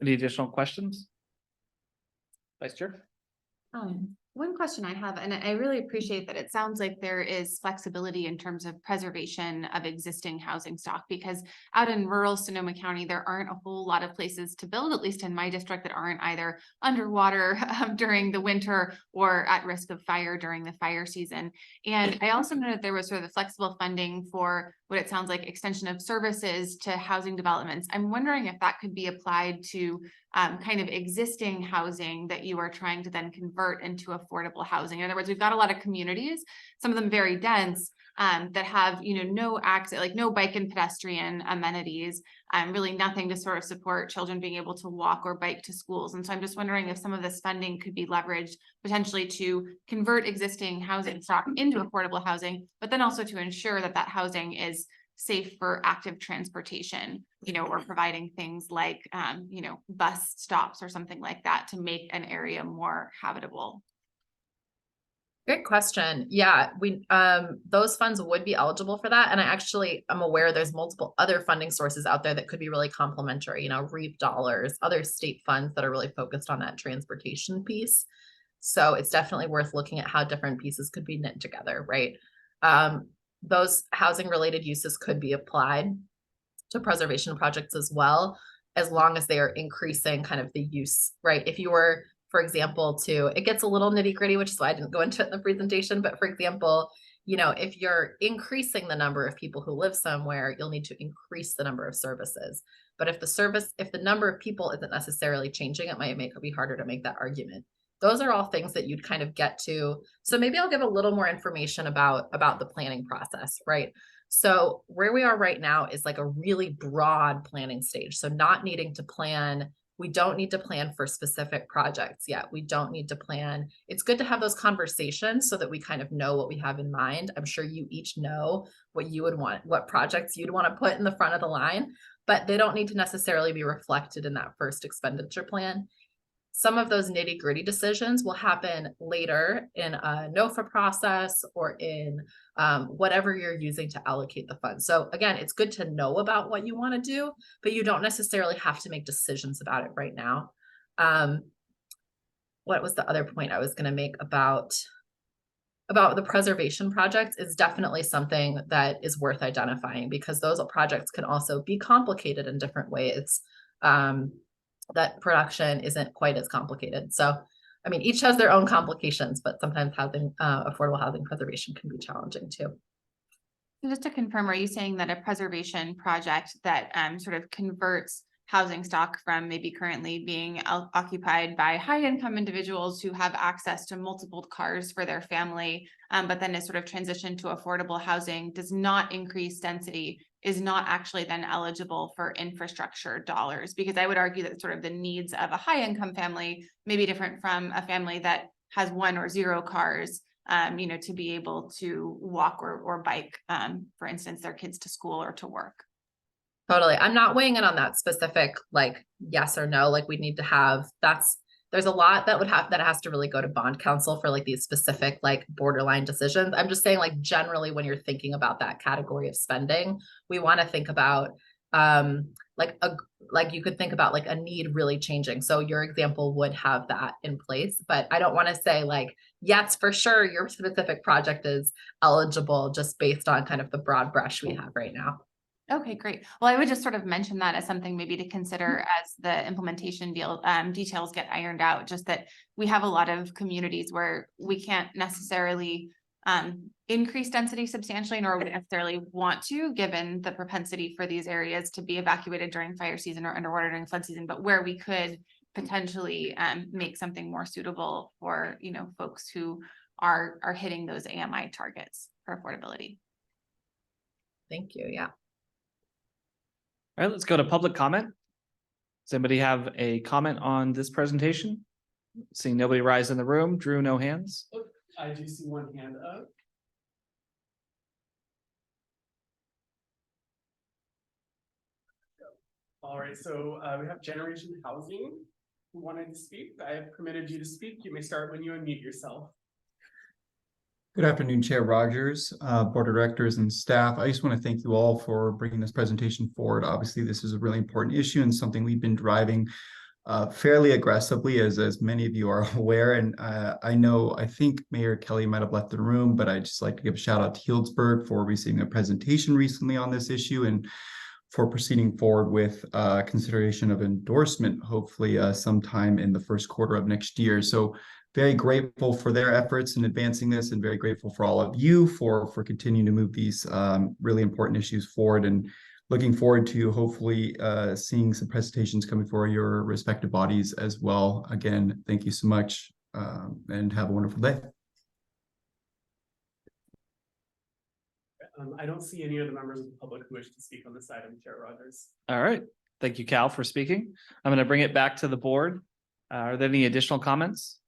Any additional questions? Vice Chair? One question I have, and I really appreciate that it sounds like there is flexibility in terms of preservation of existing housing stock, because out in rural Sonoma County, there aren't a whole lot of places to build, at least in my district, that aren't either underwater during the winter or at risk of fire during the fire season. And I also know that there was sort of the flexible funding for what it sounds like extension of services to housing developments. I'm wondering if that could be applied to kind of existing housing that you are trying to then convert into affordable housing. In other words, we've got a lot of communities, some of them very dense, that have, no access, like no bike and pedestrian amenities, really nothing to sort of support children being able to walk or bike to schools. And so I'm just wondering if some of this funding could be leveraged potentially to convert existing housing stock into affordable housing, but then also to ensure that that housing is safe for active transportation, or providing things like, bus stops or something like that to make an area more habitable. Great question. Yeah, those funds would be eligible for that. And I'm aware there's multiple other funding sources out there that could be really complementary, REAP dollars, other state funds that are really focused on that transportation piece. So it's definitely worth looking at how different pieces could be knit together, right? Those housing related uses could be applied to preservation projects as well, as long as they are increasing kind of the use, right? If you were, for example, it gets a little nitty gritty, which is why I didn't go into it in the presentation, but for example, if you're increasing the number of people who live somewhere, you'll need to increase the number of services. But if the number of people isn't necessarily changing, it might be harder to make that argument. Those are all things that you'd kind of get to. So maybe I'll give a little more information about the planning process, right? So where we are right now is like a really broad planning stage. So not needing to plan We don't need to plan for specific projects yet. We don't need to plan. It's good to have those conversations so that we kind of know what we have in mind. I'm sure you each know what you would want, what projects you'd want to put in the front of the line, but they don't need to necessarily be reflected in that first expenditure plan. Some of those nitty-gritty decisions will happen later in a NOFA process or in whatever you're using to allocate the funds. So again, it's good to know about what you want to do, but you don't necessarily have to make decisions about it right now. What was the other point I was going to make about the preservation projects is definitely something that is worth identifying, because those projects can also be complicated in different ways. That production isn't quite as complicated. So, I mean, each has their own complications, but sometimes affordable housing preservation can be challenging too. Just to confirm, are you saying that a preservation project that sort of converts housing stock from maybe currently being occupied by high-income individuals who have access to multiple cars for their family, but then is sort of transitioned to affordable housing, does not increase density, is not actually then eligible for infrastructure dollars? Because I would argue that sort of the needs of a high-income family may be different from a family that has 1 or 0 cars, to be able to walk or bike, for instance, their kids to school or to work. Totally. I'm not weighing in on that specific, like, yes or no, like we need to have, there's a lot that has to really go to bond counsel for like these specific, like borderline decisions. I'm just saying, like, generally when you're thinking about that category of spending, we want to think about, like you could think about like a need really changing. So your example would have that in place, but I don't want to say like, yes, for sure, your specific project is eligible just based on kind of the broad brush we have right now. Okay, great. Well, I would just sort of mention that as something maybe to consider as the implementation details get ironed out, just that we have a lot of communities where we can't necessarily increase density substantially, nor would we necessarily want to, given the propensity for these areas to be evacuated during fire season or underwater during flood season, but where we could potentially make something more suitable for, folks who are hitting those AMI targets for affordability. Thank you. Yeah. All right, let's go to public comment. Does anybody have a comment on this presentation? Seeing nobody rise in the room. Drew, no hands. I do see one hand up. All right, so we have Generation Housing who wanted to speak. I have permitted you to speak. You may start when you unmute yourself. Good afternoon, Chair Rogers, Board of Directors and staff. I just want to thank you all for bringing this presentation forward. Obviously, this is a really important issue and something we've been driving fairly aggressively, as many of you are aware. And I think Mayor Kelly might have left the room, but I'd just like to give a shout out to Healdsburg for receiving a presentation recently on this issue and for proceeding forward with consideration of endorsement, hopefully sometime in the first quarter of next year. So very grateful for their efforts in advancing this, and very grateful for all of you for continuing to move these really important issues forward, and looking forward to hopefully seeing some presentations coming for your respective bodies as well. Again, thank you so much, and have a wonderful day. I don't see any of the members of the public who wish to speak on this item, Chair Rogers. All right. Thank you, Cal, for speaking. I'm going to bring it back to the board. Are there any additional comments?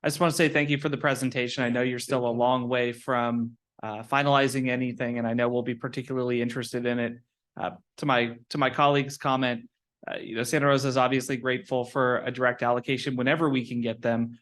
I just want to say thank you for the presentation. I know you're still a long way from finalizing anything, and I know we'll be particularly interested in it. To my colleague's comment, Santa Rosa is obviously grateful for a direct allocation whenever we can get them.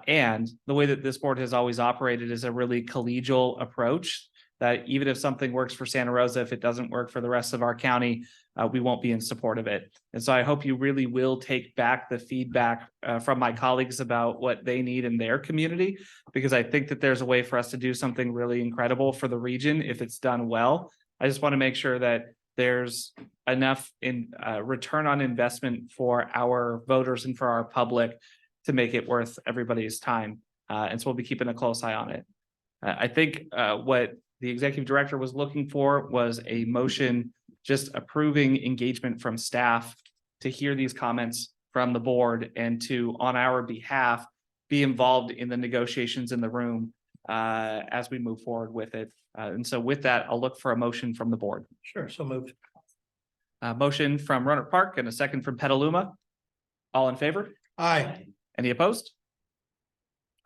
And the way that this board has always operated is a really collegial approach, that even if something works for Santa Rosa, if it doesn't work for the rest of our county, we won't be in support of it. And so I hope you really will take back the feedback from my colleagues about what they need in their community, because I think that there's a way for us to do something really incredible for the region if it's done well. I just want to make sure that there's enough in return on investment for our voters and for our public to make it worth everybody's time. And so we'll be keeping a close eye on it. I think what the executive director was looking for was a motion just approving engagement from staff to hear these comments from the board and to, on our behalf, be involved in the negotiations in the room as we move forward with it. And so with that, I'll look for a motion from the board. Sure, so moved. Motion from Roanoke Park and a second from Petaluma. All in favor? Aye. Any opposed?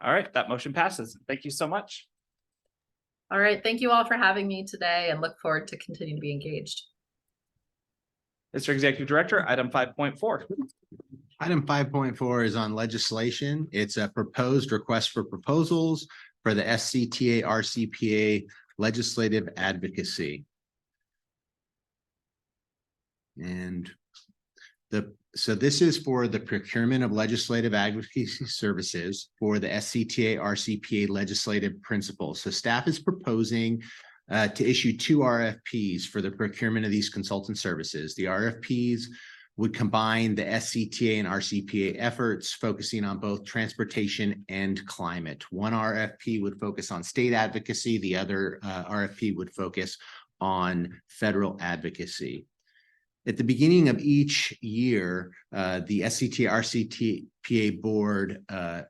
All right, that motion passes. Thank you so much. All right, thank you all for having me today and look forward to continuing to be engaged. Mr. Executive Director, item 5.4. Item 5.4 is on legislation. It's a proposed request for proposals for the SCTA RCPA legislative advocacy. And so this is for the procurement of legislative advocacy services for the SCTA RCPA legislative principles. So staff is proposing to issue 2 RFPs for the procurement of these consultant services. The RFPs would combine the SCTA and RCPA efforts, focusing on both transportation and climate. One RFP would focus on state advocacy. The other RFP would focus on federal advocacy. At the beginning of each year, the SCTA RCPA board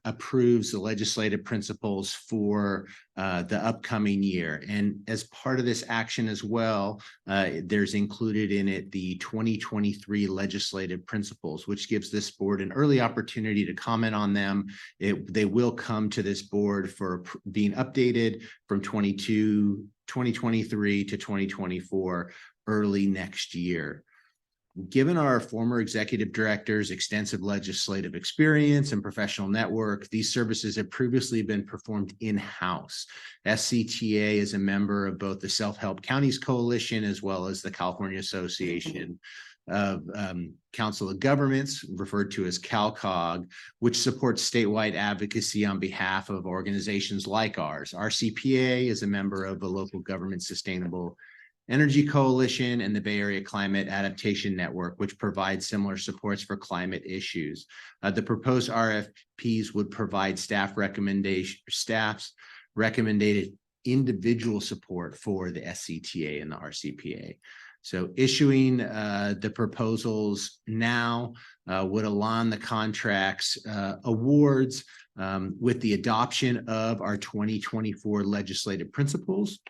approves the legislative principles for the upcoming year. And as part of this action as well, there's included in it the 2023 legislative principles, which gives this board an early opportunity to comment on them. They will come to this board for being updated from 2023 to 2024 early next year. Given our former executive director's extensive legislative experience and professional network, these services have previously been performed in-house. SCTA is a member of both the Self-Help Counties Coalition as well as the California Association of Council of Governments, referred to as CalCog, which supports statewide advocacy on behalf of organizations like ours. RCPA is a member of the Local Government Sustainable Energy Coalition and the Bay Area Climate Adaptation Network, which provides similar supports for climate issues. The proposed RFPs would provide staff's recommended individual support for the SCTA and the RCPA. So issuing the proposals now would align the contracts awards with the adoption of our 2024 legislative principles.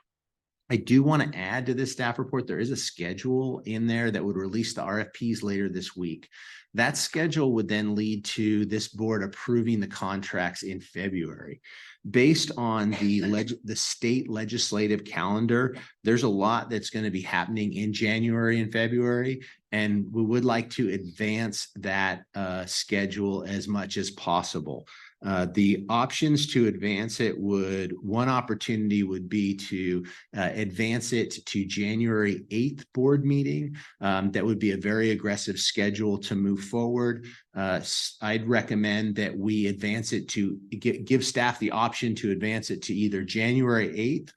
I do want to add to this staff report, there is a schedule in there that would release the RFPs later this week. That schedule would then lead to this board approving the contracts in February. Based on the state legislative calendar, there's a lot that's going to be happening in January and February, and we would like to advance that schedule as much as possible. The options to advance it one opportunity would be to advance it to January 8th board meeting. That would be a very aggressive schedule to move forward. I'd recommend that we advance it to give staff the option to advance it to either January 8th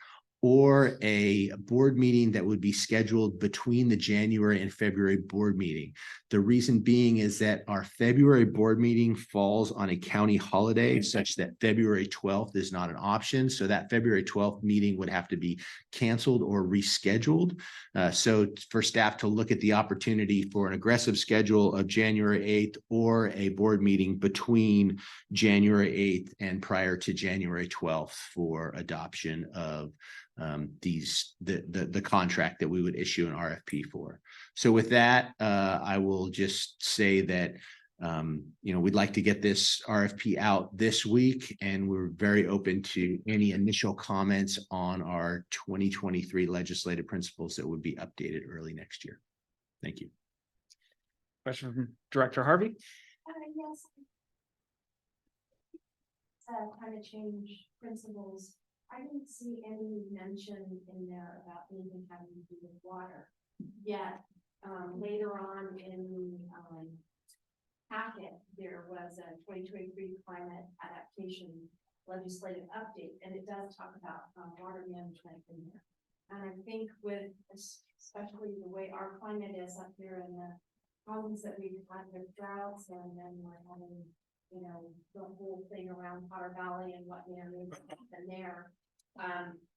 or a board meeting that would be scheduled between the January and February board meeting. The reason being is that our February board meeting falls on a county holiday such that February 12th is not an option. So that February 12th meeting would have to be canceled or rescheduled. So for staff to look at the opportunity for an aggressive schedule of January 8th or a board meeting between January 8th and prior to January 12th for adoption of the contract that we would issue an RFP for. So with that, I will just say that we'd like to get this RFP out this week, and we're very open to any initial comments on our 2023 legislative principles that would be updated early next year. Thank you. Question from Director Harvey. Yes. Climate change principles. I didn't see any mention in there about anything having to do with water. Yet later on in the packet, there was a 2023 climate adaptation legislative update, and it does talk about water management in there. And I think with especially the way our climate is up here and the problems that we've had with droughts, and then we're having, the whole thing around Potter Valley and what needs to happen there.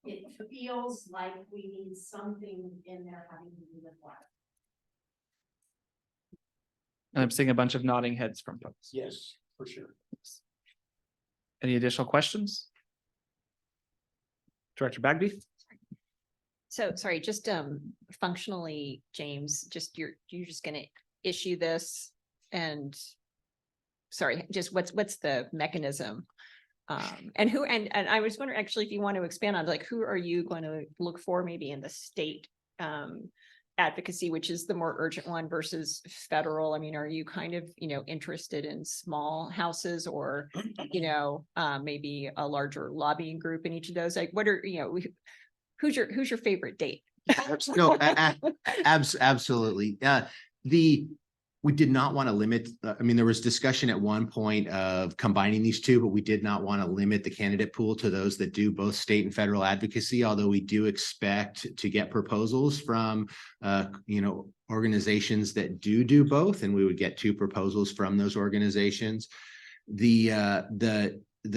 It feels like we need something in there having to do with water. And I'm seeing a bunch of nodding heads from folks. Yes, for sure. Any additional questions? Director Bagby? So sorry, just functionally, James, just you're just gonna issue this and sorry, just what's the mechanism? And who and I was wondering actually if you want to expand on like who are you going to look for maybe in the state advocacy, which is the more urgent one versus federal? I mean, are you kind of, interested in small houses or, maybe a larger lobbying group in each of those? Like what are, who's your favorite date? No, absolutely. We did not want to limit, I mean, there was discussion at one point of combining these two, but we did not want to limit the candidate pool to those that do both state and federal advocacy, although we do expect to get proposals from, organizations that do both, and we would get 2 proposals from those organizations. The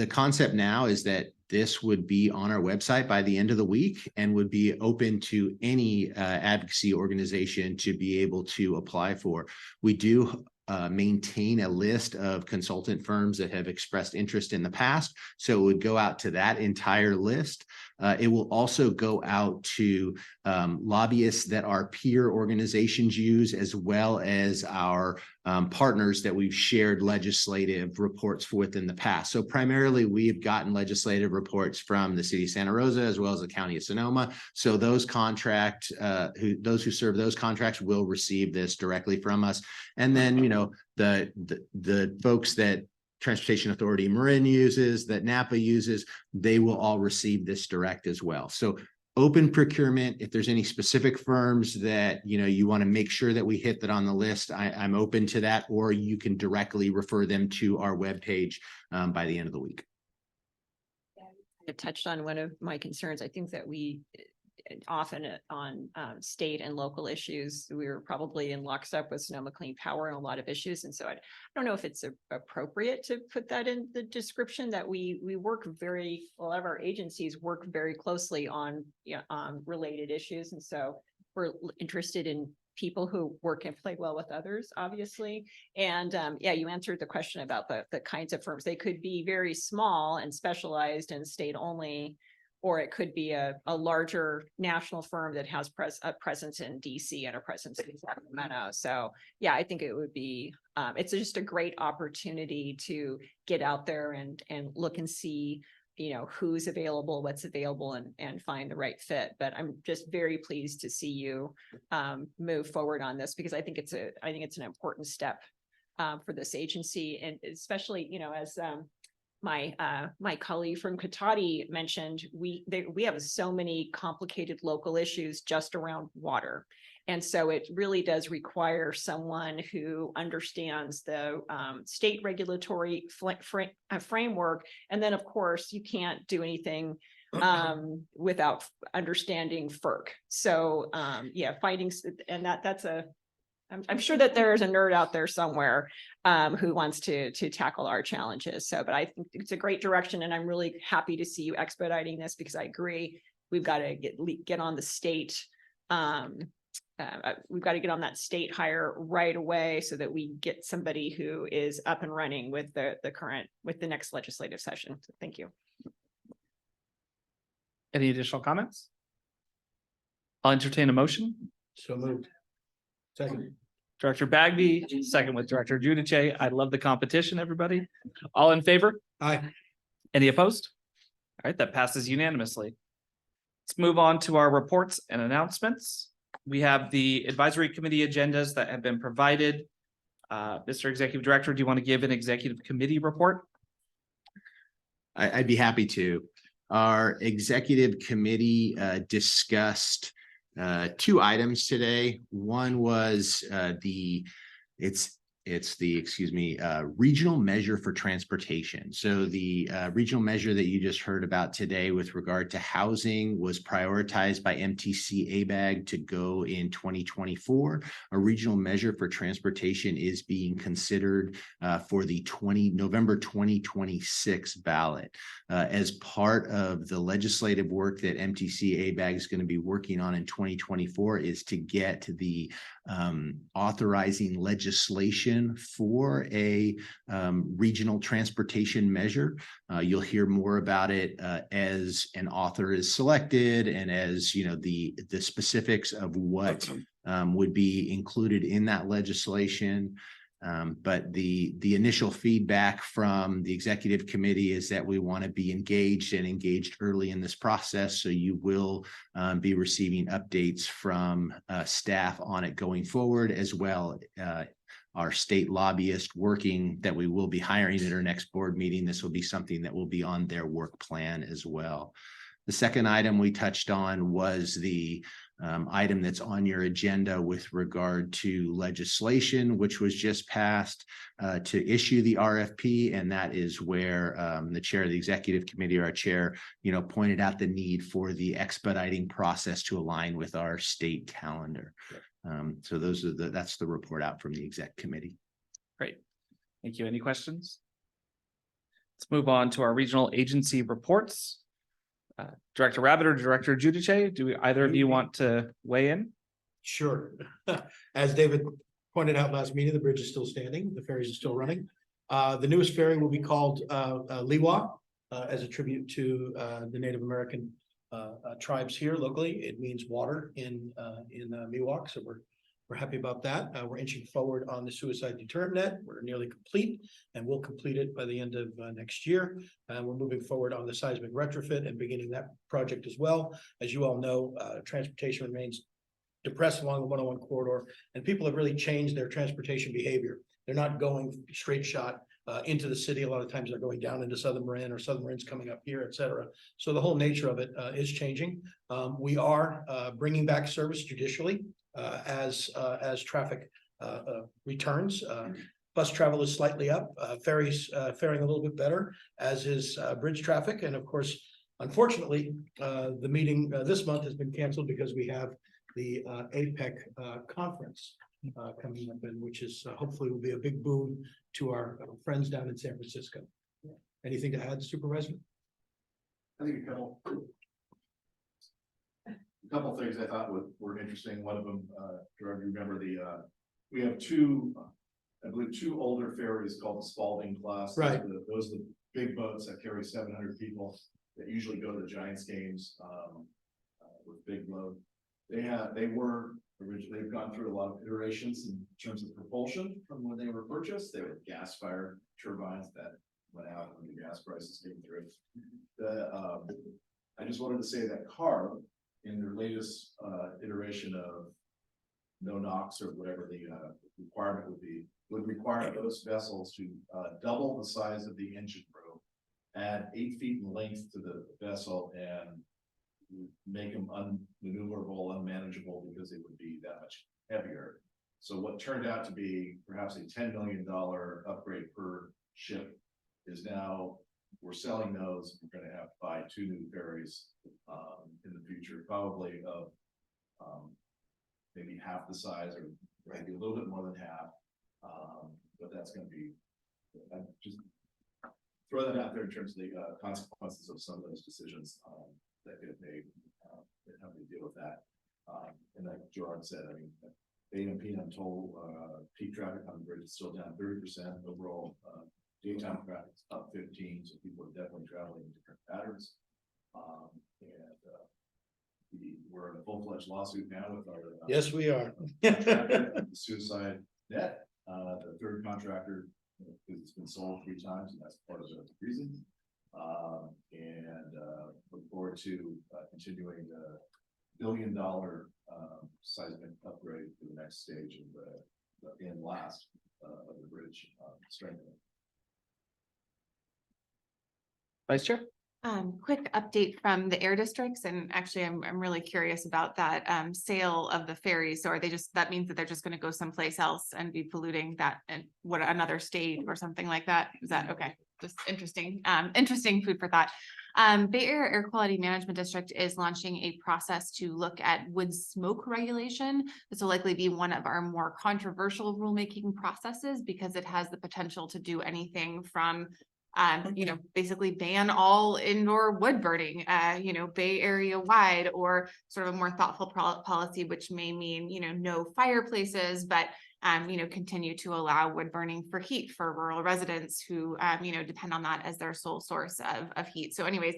concept now is that this would be on our website by the end of the week and would be open to any advocacy organization to be able to apply for. We do maintain a list of consultant firms that have expressed interest in the past, so it would go out to that entire list. It will also go out to lobbyists that our peer organizations use, as well as our partners that we've shared legislative reports with in the past. So primarily, we've gotten legislative reports from the city of Santa Rosa, as well as the county of Sonoma. So those those who serve those contracts will receive this directly from us. And then, the folks that Transportation Authority Marin uses, that Napa uses, they will all receive this direct as well. So open procurement, if there's any specific firms that, you want to make sure that we hit that on the list, I'm open to that, or you can directly refer them to our webpage by the end of the week. It touched on one of my concerns. I think that we often on state and local issues, we were probably in lockstep with Sonoma Clean Power and a lot of issues. And so I don't know if it's appropriate to put that in the description that we work a lot of our agencies work very closely on related issues. And so we're interested in people who work and play well with others, obviously. And you answered the question about the kinds of firms. They could be very small and specialized and state only, or it could be a larger national firm that has a presence in DC and a presence in Sacramento. So yeah, I think it would be, it's just a great opportunity to get out there and look and see, who's available, what's available, and find the right fit. But I'm just very pleased to see you move forward on this, because I think it's an important step for this agency, and especially, as my colleague from Cotati mentioned, we have so many complicated local issues just around water. And so it really does require someone who understands the state regulatory framework. And then, of course, you can't do anything without understanding FERC. So finding, and that's I'm sure that there's a nerd out there somewhere who wants to tackle our challenges. So, but I think it's a great direction, and I'm really happy to see you expediting this, because I agree we've got to get on the state. We've got to get on that state hire right away, so that we get somebody who is up and running with the next legislative session. So thank you. Any additional comments? I'll entertain a motion. So moved. Second. Director Bagby, second with Director Giudice. I love the competition, everybody. All in favor? Aye. Any opposed? All right, that passes unanimously. Let's move on to our reports and announcements. We have the advisory committee agendas that have been provided. Mr. Executive Director, do you want to give an executive committee report? I'd be happy to. Our executive committee discussed 2 items today. One was regional measure for transportation. So the regional measure that you just heard about today with regard to housing was prioritized by MTC ABAG to go in 2024. A regional measure for transportation is being considered for the November 2026 ballot. As part of the legislative work that MTC ABAG is going to be working on in 2024 is to get the authorizing legislation for a regional transportation measure. You'll hear more about it as an author is selected and as the specifics of what would be included in that legislation. But the initial feedback from the executive committee is that we want to be engaged early in this process. So you will be receiving updates from staff on it going forward, as well our state lobbyist working that we will be hiring at our next board meeting. This will be something that will be on their work plan as well. The second item we touched on was the item that's on your agenda with regard to legislation, which was just passed to issue the RFP. And that is where the chair of the executive committee, or our chair, pointed out the need for the expediting process to align with our state calendar. So that's the report out from the exec committee. Great. Thank you. Any questions? Let's move on to our regional agency reports. Director Rabbit or Director Giudice, do either of you want to weigh in? Sure. As David pointed out last meeting, the bridge is still standing. The ferries are still running. The newest ferry will be called Liwa as a tribute to the Native American tribes here locally. It means water in Miwok, so we're happy about that. We're inching forward on the suicide deterrent net. We're nearly complete, and we'll complete it by the end of next year. We're moving forward on the seismic retrofit and beginning that project as well. As you all know, transportation remains depressed along the 101 corridor, and people have really changed their transportation behavior. They're not going straight shot into the city. A lot of times they're going down into Southern Marin, or Southern Marin's coming up here, et cetera. So the whole nature of it is changing. We are bringing back service judicially as traffic returns. Bus travel is slightly up, ferries faring a little bit better, as is bridge traffic. And of course, unfortunately, the meeting this month has been canceled because we have the APEC conference coming up, and which is hopefully will be a big boon to our friends down in San Francisco. Anything to add, Supervisor? I think a couple things I thought were interesting. One of them, do you remember we have two older ferries called the Spalding class. Right. Those are the big boats that carry 700 people that usually go to the Giants games with big load. They've gone through a lot of iterations in terms of propulsion from when they were purchased. They were gas-fired turbines that went out when the gas prices came through. I just wanted to say that CARB, in their latest iteration of no NOx or whatever the requirement would require those vessels to double the size of the engine room, add 8 feet in length to the vessel, and make them unmaneuverable, unmanageable, because they would be that much heavier. So what turned out to be perhaps a $10 million upgrade per ship is now, we're selling those. We're going to have to buy 2 new ferries in the future, probably of maybe half the size, or maybe a little bit more than half. But that's going to be, just throw that out there in terms of the consequences of some of those decisions that get made, and how we deal with that. And like Gerard said, I mean, AMP, I'm told peak traffic on the bridge is still down 30%. Overall, daytime traffic is up 15%, so people are definitely traveling in different patterns. We're in a full-fledged lawsuit now with our yes, we are. suicide net. The third contractor, because it's been sold 3 times, and that's part of the reason. Look forward to continuing the $1 billion seismic upgrade for the next stage of the last of the bridge strengthening. Vice Chair? Quick update from the air districts, and actually I'm really curious about that sale of the ferries. So are they just, that means that they're just going to go someplace else and be polluting that, and what, another state or something like that? Is that okay? Just interesting, interesting food for thought. Bay Area Air Quality Management District is launching a process to look at wood smoke regulation. This will likely be one of our more controversial rulemaking processes, because it has the potential to do anything from basically ban all indoor wood burning, Bay Area wide, or sort of a more thoughtful policy, which may mean, no fireplaces, but continue to allow wood burning for heat for rural residents who, depend on that as their sole source of heat. So anyways,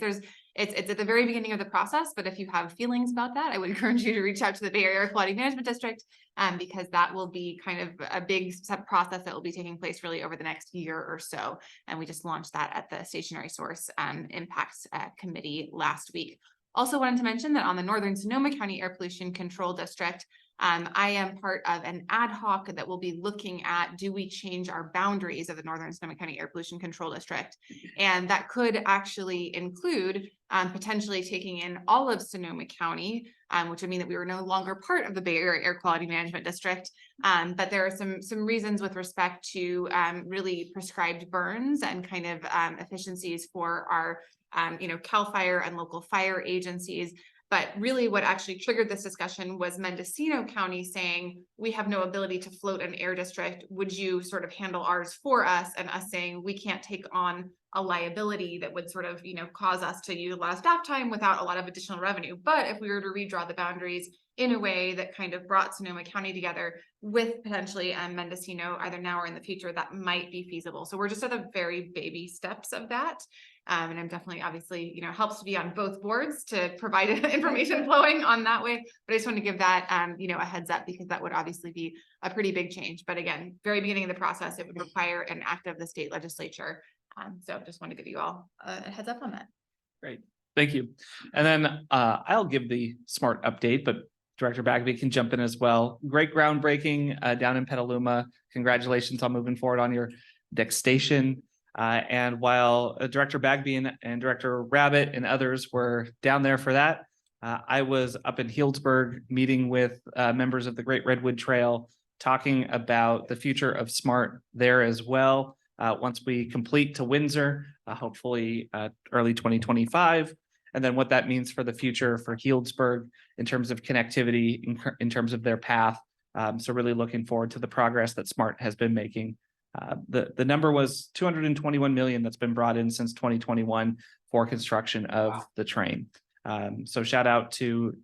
it's at the very beginning of the process, but if you have feelings about that, I would encourage you to reach out to the Bay Area Quality Management District, because that will be kind of a big step process that will be taking place really over the next year or so. And we just launched that at the Stationary Source Impacts Committee last week. Also wanted to mention that on the Northern Sonoma County Air Pollution Control District, I am part of an ad hoc that will be looking at, do we change our boundaries of the Northern Sonoma County Air Pollution Control District? And that could actually include potentially taking in all of Sonoma County, which would mean that we were no longer part of the Bay Area Air Quality Management District. But there are some reasons with respect to really prescribed burns and kind of efficiencies for our CAL FIRE and local fire agencies. But really what actually triggered this discussion was Mendocino County saying, we have no ability to float an air district. Would you sort of handle ours for us? And us saying, we can't take on a liability that would sort of, cause us to use a lot of staff time without a lot of additional revenue. But if we were to redraw the boundaries in a way that kind of brought Sonoma County together with potentially Mendocino, either now or in the future, that might be feasible. So we're just at the very baby steps of that. And I'm definitely, obviously, helps to be on both boards to provide information flowing on that way. But I just want to give that, a heads up, because that would obviously be a pretty big change. But again, very beginning of the process, it would require an act of the state legislature. So just want to give you all a heads up on that. Great, thank you. And then I'll give the SMART update, but Director Bagby can jump in as well. Great groundbreaking down in Petaluma. Congratulations on moving forward on your next station. And while Director Bagby and Director Rabbit and others were down there for that, I was up in Healdsburg meeting with members of the Great Redwood Trail, talking about the future of SMART there as well. Once we complete to Windsor, hopefully early 2025, and then what that means for the future for Healdsburg in terms of connectivity, in terms of their path. So really looking forward to the progress that SMART has been making. The number was 221 million that's been brought in since 2021 for construction of the train. So shout out to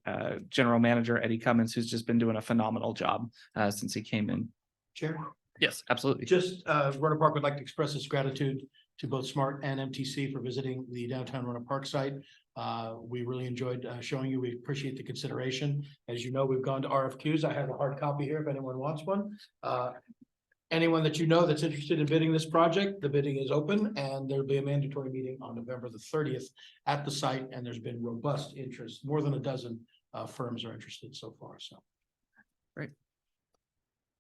General Manager Eddie Cummins, who's just been doing a phenomenal job since he came in. Chair? Yes, absolutely. Just Rohnert Park would like to express its gratitude to both SMART and MTC for visiting the downtown Rohnert Park site. We really enjoyed showing you. We appreciate the consideration. As you know, we've gone to RFQs. I have a hard copy here if anyone wants one. Anyone that you know that's interested in bidding this project, the bidding is open, and there'll be a mandatory meeting on November the 30th at the site, and there's been robust interest. More than a dozen firms are interested so far. So great.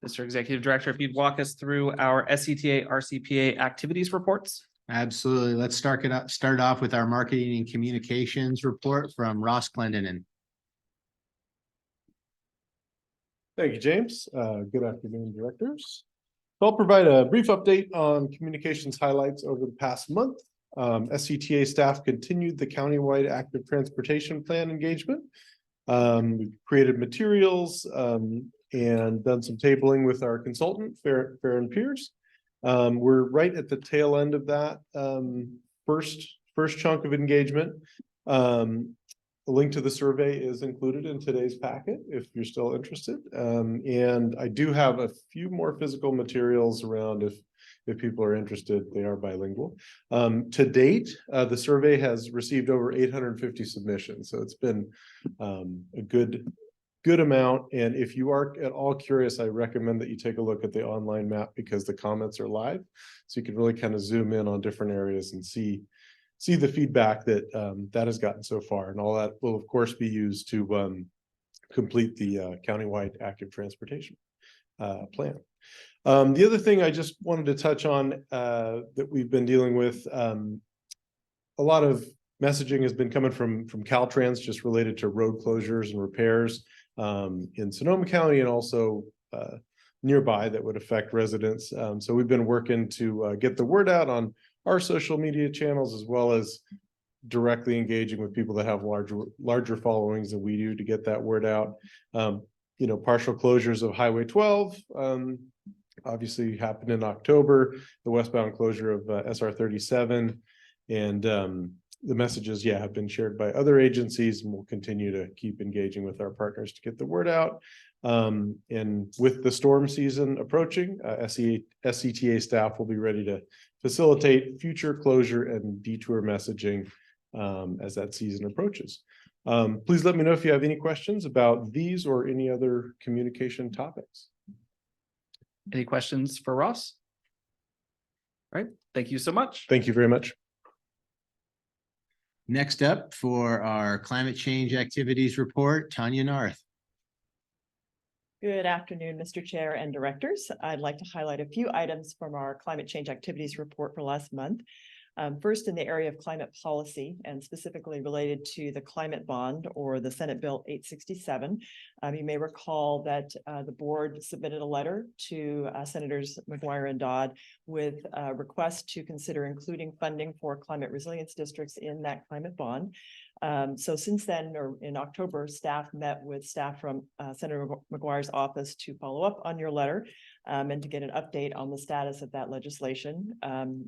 Mr. Executive Director, if you'd walk us through our SCTA RCPA activities reports. Absolutely. Let's start off with our marketing and communications report from Ross Clendenin. Thank you, James. Good afternoon, directors. I'll provide a brief update on communications highlights over the past month. SCTA staff continued the countywide active transportation plan engagement. We've created materials and done some tabling with our consultant, Fair and Peers. We're right at the tail end of that first chunk of engagement. A link to the survey is included in today's packet if you're still interested. And I do have a few more physical materials around if people are interested. They are bilingual. To date, the survey has received over 850 submissions. So it's been a good amount. And if you are at all curious, I recommend that you take a look at the online map because the comments are live. So you can really kind of zoom in on different areas and see the feedback that that has gotten so far, and all that will of course be used to complete the countywide active transportation plan. The other thing I just wanted to touch on that we've been dealing with, a lot of messaging has been coming from Caltrans just related to road closures and repairs in Sonoma County and also nearby that would affect residents. So we've been working to get the word out on our social media channels, as well as directly engaging with people that have larger followings than we do to get that word out. Partial closures of Highway 12 obviously happened in October, the westbound closure of SR 37. And the messages, have been shared by other agencies, and we'll continue to keep engaging with our partners to get the word out. And with the storm season approaching, SCTA staff will be ready to facilitate future closure and detour messaging as that season approaches. Please let me know if you have any questions about these or any other communication topics. Any questions for Ross? All right, thank you so much. Thank you very much. Next up for our climate change activities report, Tanya Narth. Good afternoon, Mr. Chair and directors. I'd like to highlight a few items from our climate change activities report for last month. First, in the area of climate policy and specifically related to the climate bond or the Senate Bill 867. You may recall that the board submitted a letter to Senators McGuire and Dodd with a request to consider including funding for climate resilience districts in that climate bond. So since then, or in October, staff met with staff from Senator McGuire's office to follow up on your letter and to get an update on the status of that legislation.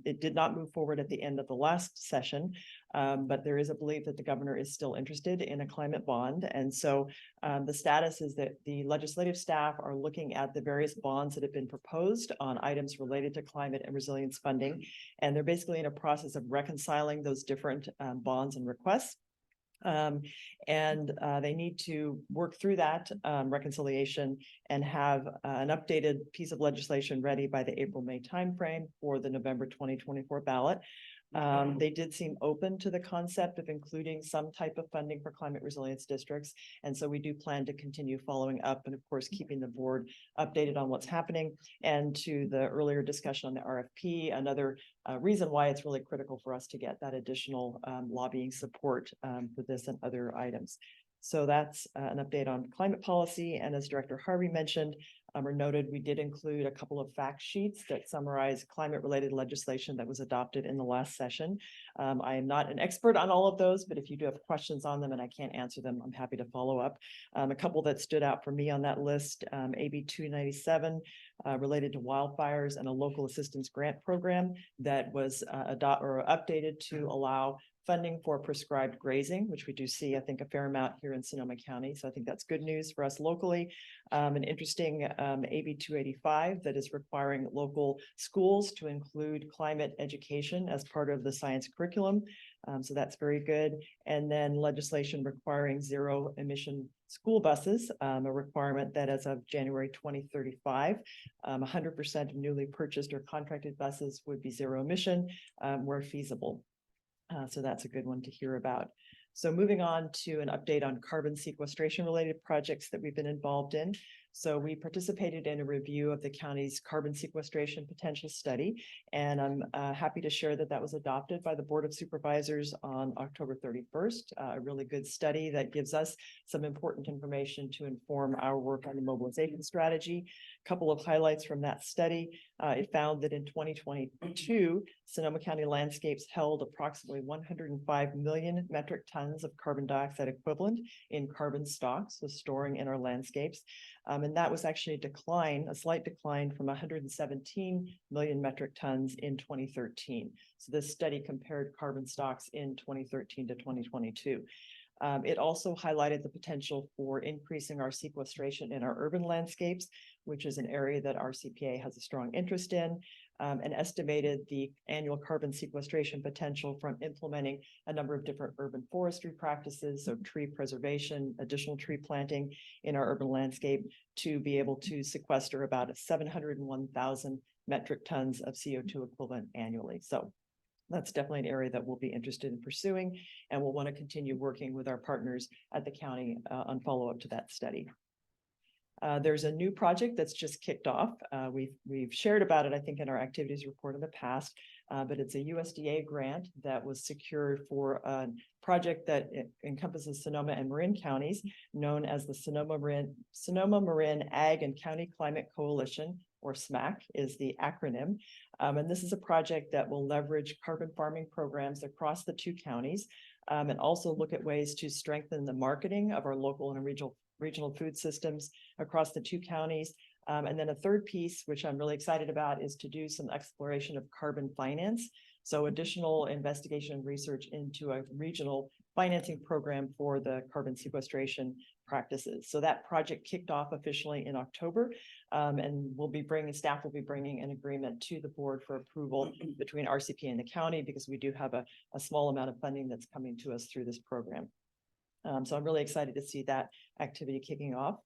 It did not move forward at the end of the last session, but there is a belief that the governor is still interested in a climate bond. And so the status is that the legislative staff are looking at the various bonds that have been proposed on items related to climate and resilience funding. And they're basically in a process of reconciling those different bonds and requests. They need to work through that reconciliation and have an updated piece of legislation ready by the April-May timeframe for the November 2024 ballot. They did seem open to the concept of including some type of funding for climate resilience districts. And so we do plan to continue following up and of course, keeping the board updated on what's happening. And to the earlier discussion on the RFP, another reason why it's really critical for us to get that additional lobbying support for this and other items. So that's an update on climate policy. And as Director Harvey mentioned, or noted, we did include a couple of fact sheets that summarize climate-related legislation that was adopted in the last session. I am not an expert on all of those, but if you do have questions on them and I can't answer them, I'm happy to follow up. A couple that stood out for me on that list, AB 297 related to wildfires and a local assistance grant program that was updated to allow funding for prescribed grazing, which we do see, I think, a fair amount here in Sonoma County. So I think that's good news for us locally. An interesting AB 285 that is requiring local schools to include climate education as part of the science curriculum. So that's very good. And then legislation requiring zero emission school buses, a requirement that as of January 2035, 100% of newly purchased or contracted buses would be zero emission where feasible. So that's a good one to hear about. So moving on to an update on carbon sequestration related projects that we've been involved in. So we participated in a review of the county's carbon sequestration potential study, and I'm happy to share that that was adopted by the Board of Supervisors on October 31st. A really good study that gives us some important information to inform our work on the mobilization strategy. A couple of highlights from that study. It found that in 2022, Sonoma County landscapes held approximately 105 million metric tons of carbon dioxide equivalent in carbon stocks, so storing in our landscapes. And that was actually a slight decline from 117 million metric tons in 2013. So this study compared carbon stocks in 2013 to 2022. It also highlighted the potential for increasing our sequestration in our urban landscapes, which is an area that RCPA has a strong interest in, and estimated the annual carbon sequestration potential from implementing a number of different urban forestry practices, so tree preservation, additional tree planting in our urban landscape, to be able to sequester about 701,000 metric tons of CO2 equivalent annually. So that's definitely an area that we'll be interested in pursuing, and we'll want to continue working with our partners at the county on follow-up to that study. There's a new project that's just kicked off. We've shared about it, I think, in our activities report in the past, but it's a USDA grant that was secured for a project that encompasses Sonoma and Marin counties, known as the Sonoma Marin Ag and County Climate Coalition, or SMAC is the acronym. And this is a project that will leverage carbon farming programs across the two counties, and also look at ways to strengthen the marketing of our local and regional food systems across the two counties, And then a third piece, which I'm really excited about, is to do some exploration of carbon finance. So additional investigation and research into a regional financing program for the carbon sequestration practices. So that project kicked off officially in October, and staff will be bringing an agreement to the board for approval between RCPA and the county, because we do have a small amount of funding that's coming to us through this program. So I'm really excited to see that activity kicking off.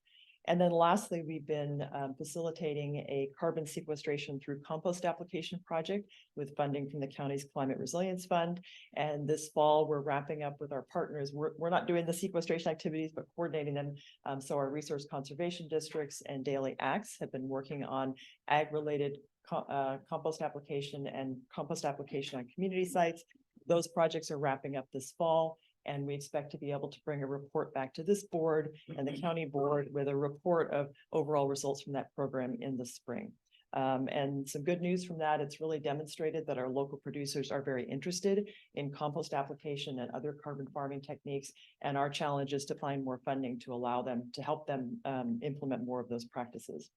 And then lastly, we've been facilitating a carbon sequestration through compost application project with funding from the county's Climate Resilience Fund. And this fall, we're wrapping up with our partners. We're not doing the sequestration activities, but coordinating them. So our resource conservation districts and Daily Acts have been working on ag-related compost application and compost application on community sites. Those projects are wrapping up this fall. And we expect to be able to bring a report back to this board and the county board with a report of overall results from that program in the spring. And some good news from that, it's really demonstrated that our local producers are very interested in compost application and other carbon farming techniques. And our challenge is to find more funding to allow them, to help them implement more of those practices.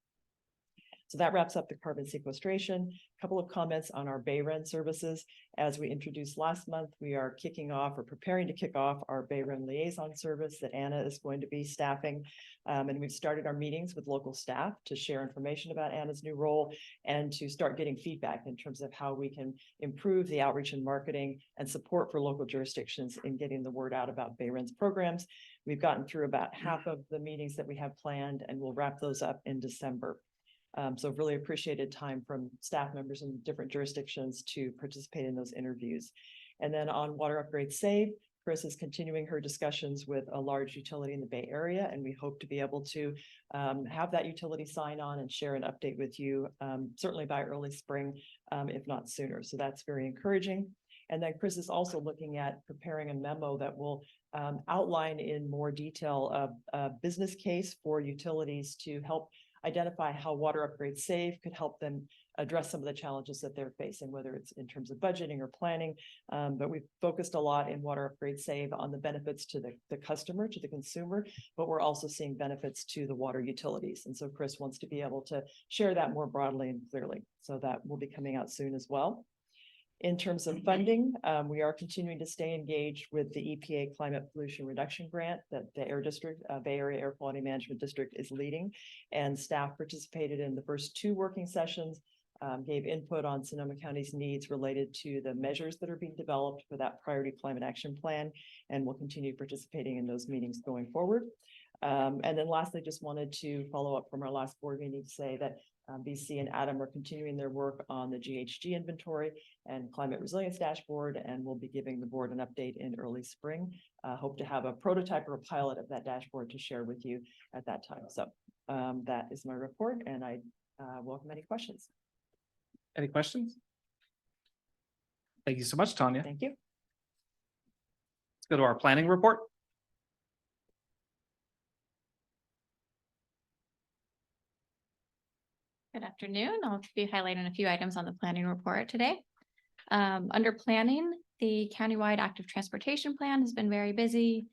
So that wraps up the carbon sequestration. A couple of comments on our BayREN services. As we introduced last month, we are kicking off or preparing to kick off our BayREN liaison service that Anna is going to be staffing. And we've started our meetings with local staff to share information about Anna's new role and to start getting feedback in terms of how we can improve the outreach and marketing and support for local jurisdictions in getting the word out about BayREN's programs. We've gotten through about half of the meetings that we have planned, and we'll wrap those up in December. So really appreciated time from staff members in different jurisdictions to participate in those interviews. And then on Water Upgrade Save, Chris is continuing her discussions with a large utility in the Bay Area, and we hope to be able to have that utility sign on and share an update with you, certainly by early spring, if not sooner. So that's very encouraging. And then Chris is also looking at preparing a memo that will outline in more detail a business case for utilities to help identify how Water Upgrade Save could help them address some of the challenges that they're facing, whether it's in terms of budgeting or planning. But we've focused a lot in Water Upgrade Save on the benefits to the customer, to the consumer, but we're also seeing benefits to the water utilities. And so Chris wants to be able to share that more broadly and clearly. So that will be coming out soon as well. In terms of funding, we are continuing to stay engaged with the EPA Climate Pollution Reduction Grant that the Air District, Bay Area Air Quality Management District is leading. And staff participated in the first 2 working sessions, gave input on Sonoma County's needs related to the measures that are being developed for that priority climate action plan, and will continue participating in those meetings going forward. And then lastly, just wanted to follow up from our last board meeting to say that BC and Adam are continuing their work on the GHG inventory and climate resilience dashboard, and we'll be giving the board an update in early spring. Hope to have a prototype or a pilot of that dashboard to share with you at that time. So that is my report, and I welcome any questions. Any questions? Thank you so much, Tanya. Thank you. Let's go to our planning report. Good afternoon. I'll be highlighting a few items on the planning report today. Under planning, the countywide active transportation plan has been very busy.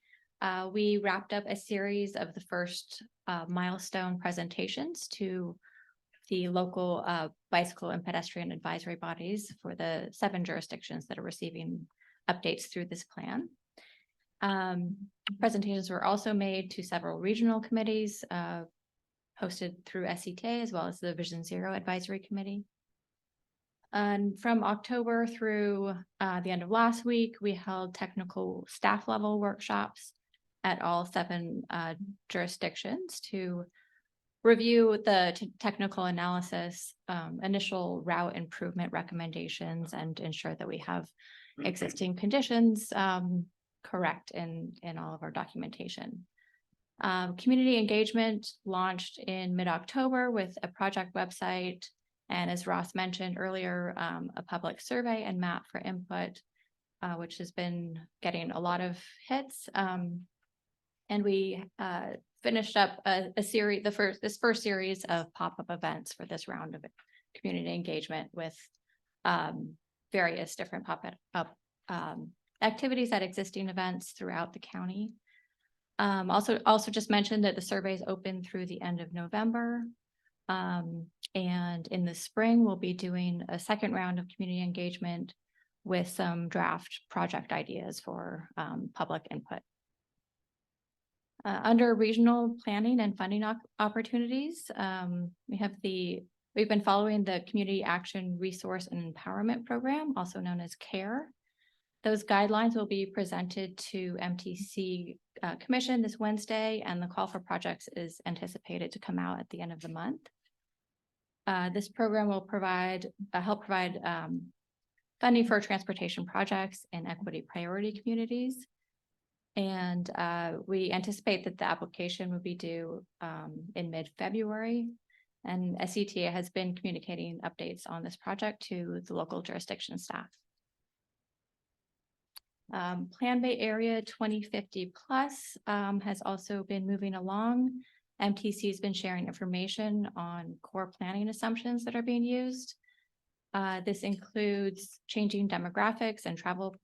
We wrapped up a series of the first milestone presentations to the local bicycle and pedestrian advisory bodies for the 7 jurisdictions that are receiving updates through this plan. Presentations were also made to several regional committees, hosted through SCTA, as well as the Vision Zero Advisory Committee. And from October through the end of last week, we held technical staff level workshops at all 7 jurisdictions to review the technical analysis, initial route improvement recommendations, and ensure that we have existing conditions correct in all of our documentation. Community engagement launched in mid-October with a project website, and as Ross mentioned earlier, a public survey and map for input, which has been getting a lot of hits. And we finished up a series, this first series of pop-up events for this round of community engagement with various different pop-up activities at existing events throughout the county. Also just mentioned that the survey is open through the end of November. And in the spring, we'll be doing a second round of community engagement with some draft project ideas for public input. Under regional planning and funding opportunities, we've been following the Community Action Resource and Empowerment Program, also known as CARE. Those guidelines will be presented to MTC Commission this Wednesday, and the call for projects is anticipated to come out at the end of the month. This program will help provide funding for transportation projects in equity priority communities. And we anticipate that the application will be due in mid-February. And SCTA has been communicating updates on this project to the local jurisdiction staff. Plan Bay Area 2050 Plus has also been moving along. MTC has been sharing information on core planning assumptions that are being used. This includes changing demographics and travel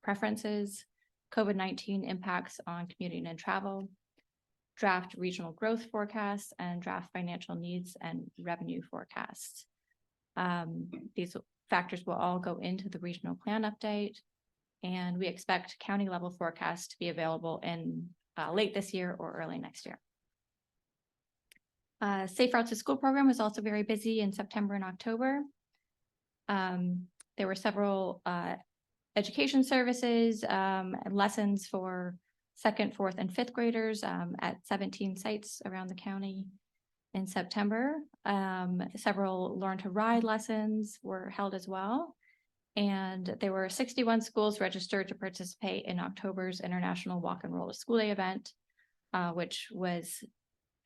preferences, COVID-19 impacts on commuting and travel, draft regional growth forecasts, and draft financial needs and revenue forecasts. These factors will all go into the regional plan update, and we expect county level forecasts to be available in late this year or early next year. Safe Routes to School program was also very busy in September and October. There were several education services and lessons for 2nd, 4th, and 5th graders at 17 sites around the county in September. Several Learn to Ride lessons were held as well. And there were 61 schools registered to participate in October's International Walk and Roll to School Day event, which was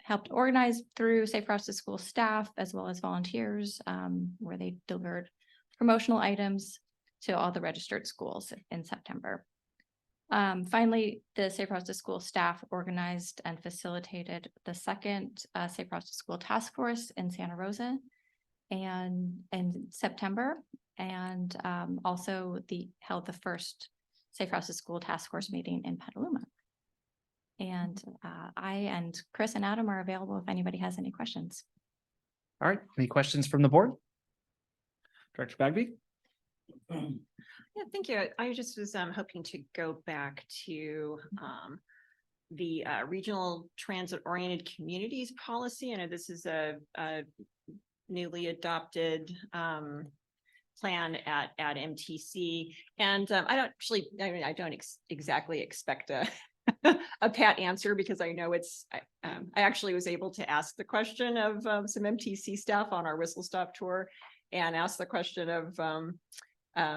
helped organize through Safe Routes to School staff as well as volunteers, where they delivered promotional items to all the registered schools in September. Finally, the Safe Routes to School staff organized and facilitated the 2nd Safe Routes to School Task Force in Santa Rosa and in September, and also held the 1st Safe Routes to School Task Force meeting in Petaluma. And I and Chris and Adam are available if anybody has any questions. All right, any questions from the board? Director Bagby? Yeah, thank you. I just was hoping to go back to the regional transit-oriented communities policy. I know this is a newly adopted plan at MTC, and I don't exactly expect a pat answer, because I know I actually was able to ask the question of some MTC staff on our whistle stop tour, and ask the question of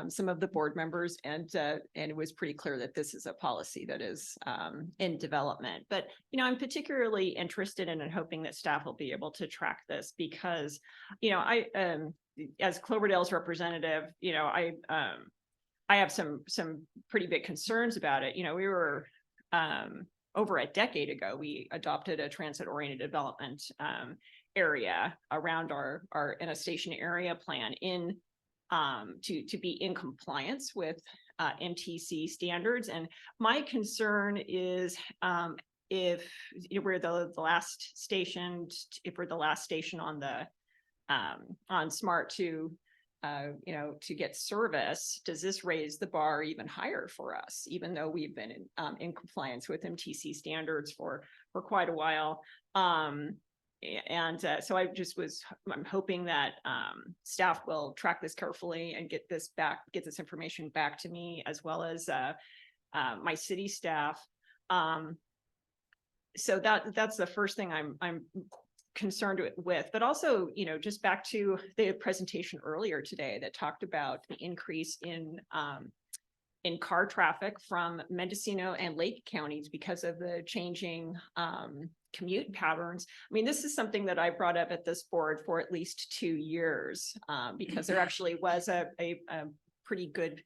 some of the board members, and it was pretty clear that this is a policy that is in development. But I'm particularly interested in and hoping that staff will be able to track this, because I as Cloverdale's representative, I have some pretty big concerns about it. We were over a decade ago, we adopted a transit-oriented development area around our station area plan to be in compliance with MTC standards. And my concern is if we're the last station, on the on SMART to get service, does this raise the bar even higher for us, even though we've been in compliance with MTC standards for quite a while? So I'm hoping that staff will track this carefully and get this information back to me, as well as my city staff. So that's the first thing I'm concerned with, but also, just back to the presentation earlier today that talked about the increase in car traffic from Mendocino and Lake counties because of the changing commute patterns. I mean, this is something that I brought up at this board for at least 2 years, because there actually was a pretty good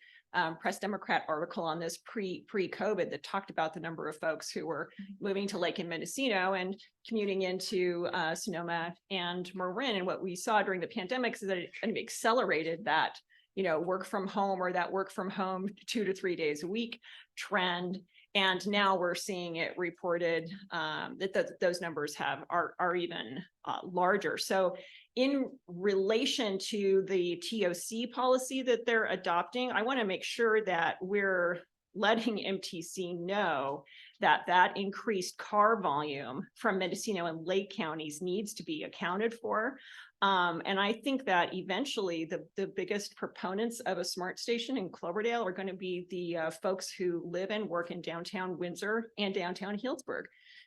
Press Democrat article on this pre-COVID that talked about the number of folks who were moving to Lake and Mendocino and commuting into Sonoma and Marin. And what we saw during the pandemic is that it kind of accelerated that, work from home 2 to 3 days a week trend. And now we're seeing it reported that those numbers are even larger. So in relation to the TOC policy that they're adopting, I want to make sure that we're letting MTC know that that increased car volume from Mendocino and Lake counties needs to be accounted for. And I think that eventually the biggest proponents of a smart station in Cloverdale are going to be the folks who live and work in downtown Windsor and downtown Healdsburg,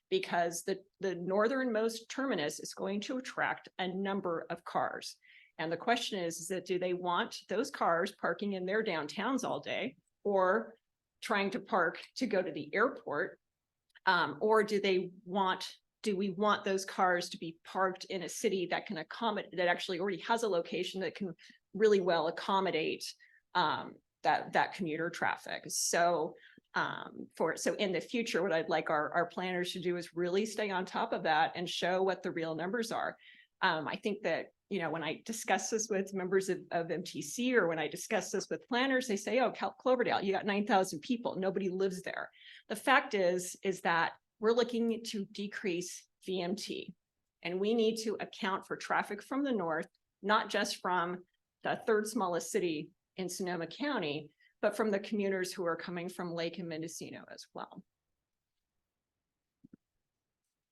because the northernmost terminus is going to attract a number of cars. And the question is that do they want those cars parking in their downtowns all day, or trying to park to go to the airport? Or do we want those cars to be parked in a city that can accommodate, that actually already has a location that can really well accommodate that commuter traffic? So so in the future, what I'd like our planners to do is really stay on top of that and show what the real numbers are. I think that, you know, when I discuss this with members of MTC, or when I discuss this with planners, they say, oh, Cloverdale, you got 9,000 people, nobody lives there. The fact is that we're looking to decrease VMT, and we need to account for traffic from the north, not just from the third smallest city in Sonoma County, but from the commuters who are coming from Lake and Mendocino as well.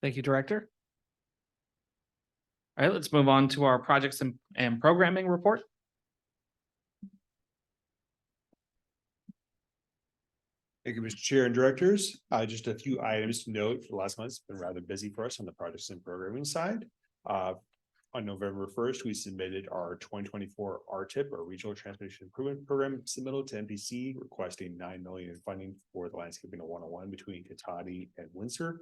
Thank you, Director. All right, let's move on to our projects and programming report. Thank you, Mr. Chair and Directors. Just a few items to note for the last month. It's been rather busy for us on the projects and programming side. On November 1st, we submitted our 2024 RTIP, or Regional Transportation Improvement Program submittal to MPC, requesting $9 million in funding for the landscaping of 101 between Cotati and Windsor,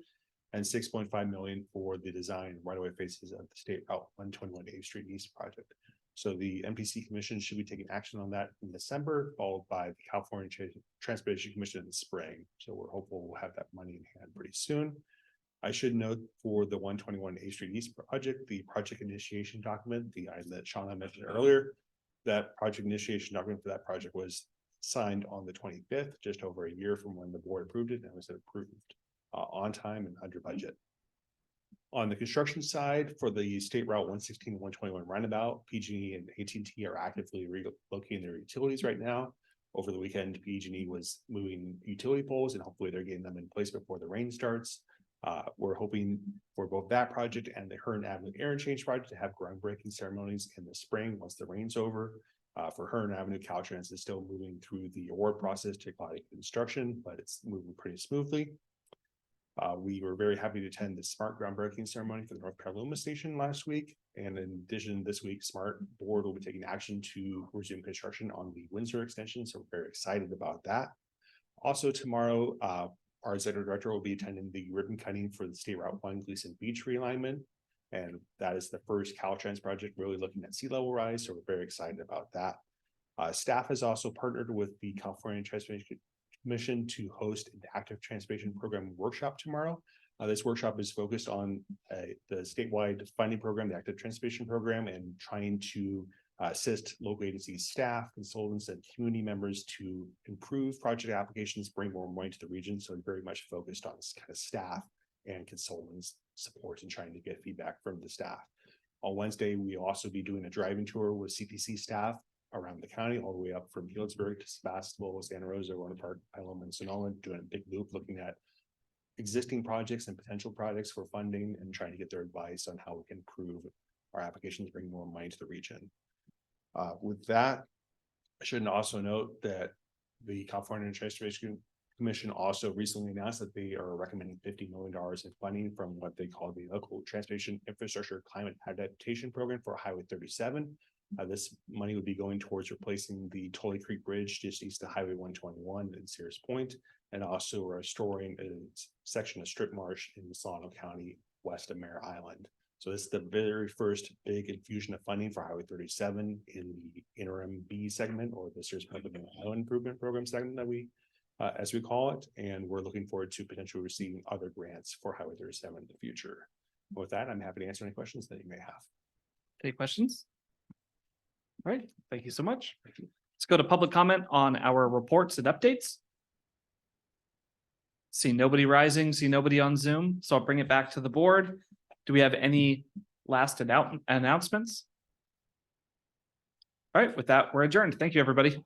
and $6.5 million for the design right-of-way faces of the State Route 121 8th Street East project. So the MPC Commission should be taking action on that in December, followed by the California Transportation Commission in the spring. So we're hopeful we'll have that money in hand pretty soon. I should note for the 121 8th Street East project, the project initiation document, the item that Shauna mentioned earlier, that project initiation document for that project was signed on the 25th, just over a year from when the board approved it, and it was approved on time and under budget. On the construction side, for the State Route 116 and 121 roundabout, PG&E and AT&T are actively relocating their utilities right now. Over the weekend, PG&E was moving utility poles, and hopefully they're getting them in place before the rain starts. We're hoping for both that project and the Hearn Avenue interchange project to have groundbreaking ceremonies in the spring once the rain's over. For Hearn Avenue, Caltrans is still moving through the award process to construction, but it's moving pretty smoothly. We were very happy to attend the SMART groundbreaking ceremony for the North Petaluma station last week. And in addition, this week, SMART board will be taking action to resume construction on the Windsor extension. So we're very excited about that. Also tomorrow, our executive director will be attending the ribbon cutting for the State Route 1 Gleason Beach realignment. And that is the first Caltrans project really looking at sea level rise. So we're very excited about that. Staff has also partnered with the California Transportation Commission to host an active transportation program workshop tomorrow. This workshop is focused on the statewide funding program, the active transportation program, and trying to assist local agencies, staff, consultants, and community members to improve project applications, bring more money to the region. So very much focused on this kind of staff and consultants support and trying to get feedback from the staff. On Wednesday, we'll also be doing a driving tour with CTC staff around the county, all the way up from Healdsburg to Sebastopol, Santa Rosa, Roanoke Park, Pelham, and Sonoma, doing a big loop looking at existing projects and potential projects for funding and trying to get their advice on how we can improve our applications, bring more money to the region. With that, I should also note that the California Transportation Commission also recently announced that they are recommending $50 million in funding from what they call the Local Transportation Infrastructure Climate Adaptation Program for Highway 37. This money would be going towards replacing the Tully Creek Bridge just east of Highway 121 in Sears Point, and also restoring a section of strip marsh in Solano County west of Mare Island. So this is the very first big infusion of funding for Highway 37 in the interim B segment, or the Sears Point Island Improvement Program segment that we, as we call it, and we're looking forward to potentially receiving other grants for Highway 37 in the future. With that, I'm happy to answer any questions that you may have. Any questions? All right, thank you so much. Let's go to public comment on our reports and updates. See nobody rising, see nobody on Zoom, so I'll bring it back to the board. Do we have any last announcements? All right, with that, we're adjourned. Thank you, everybody.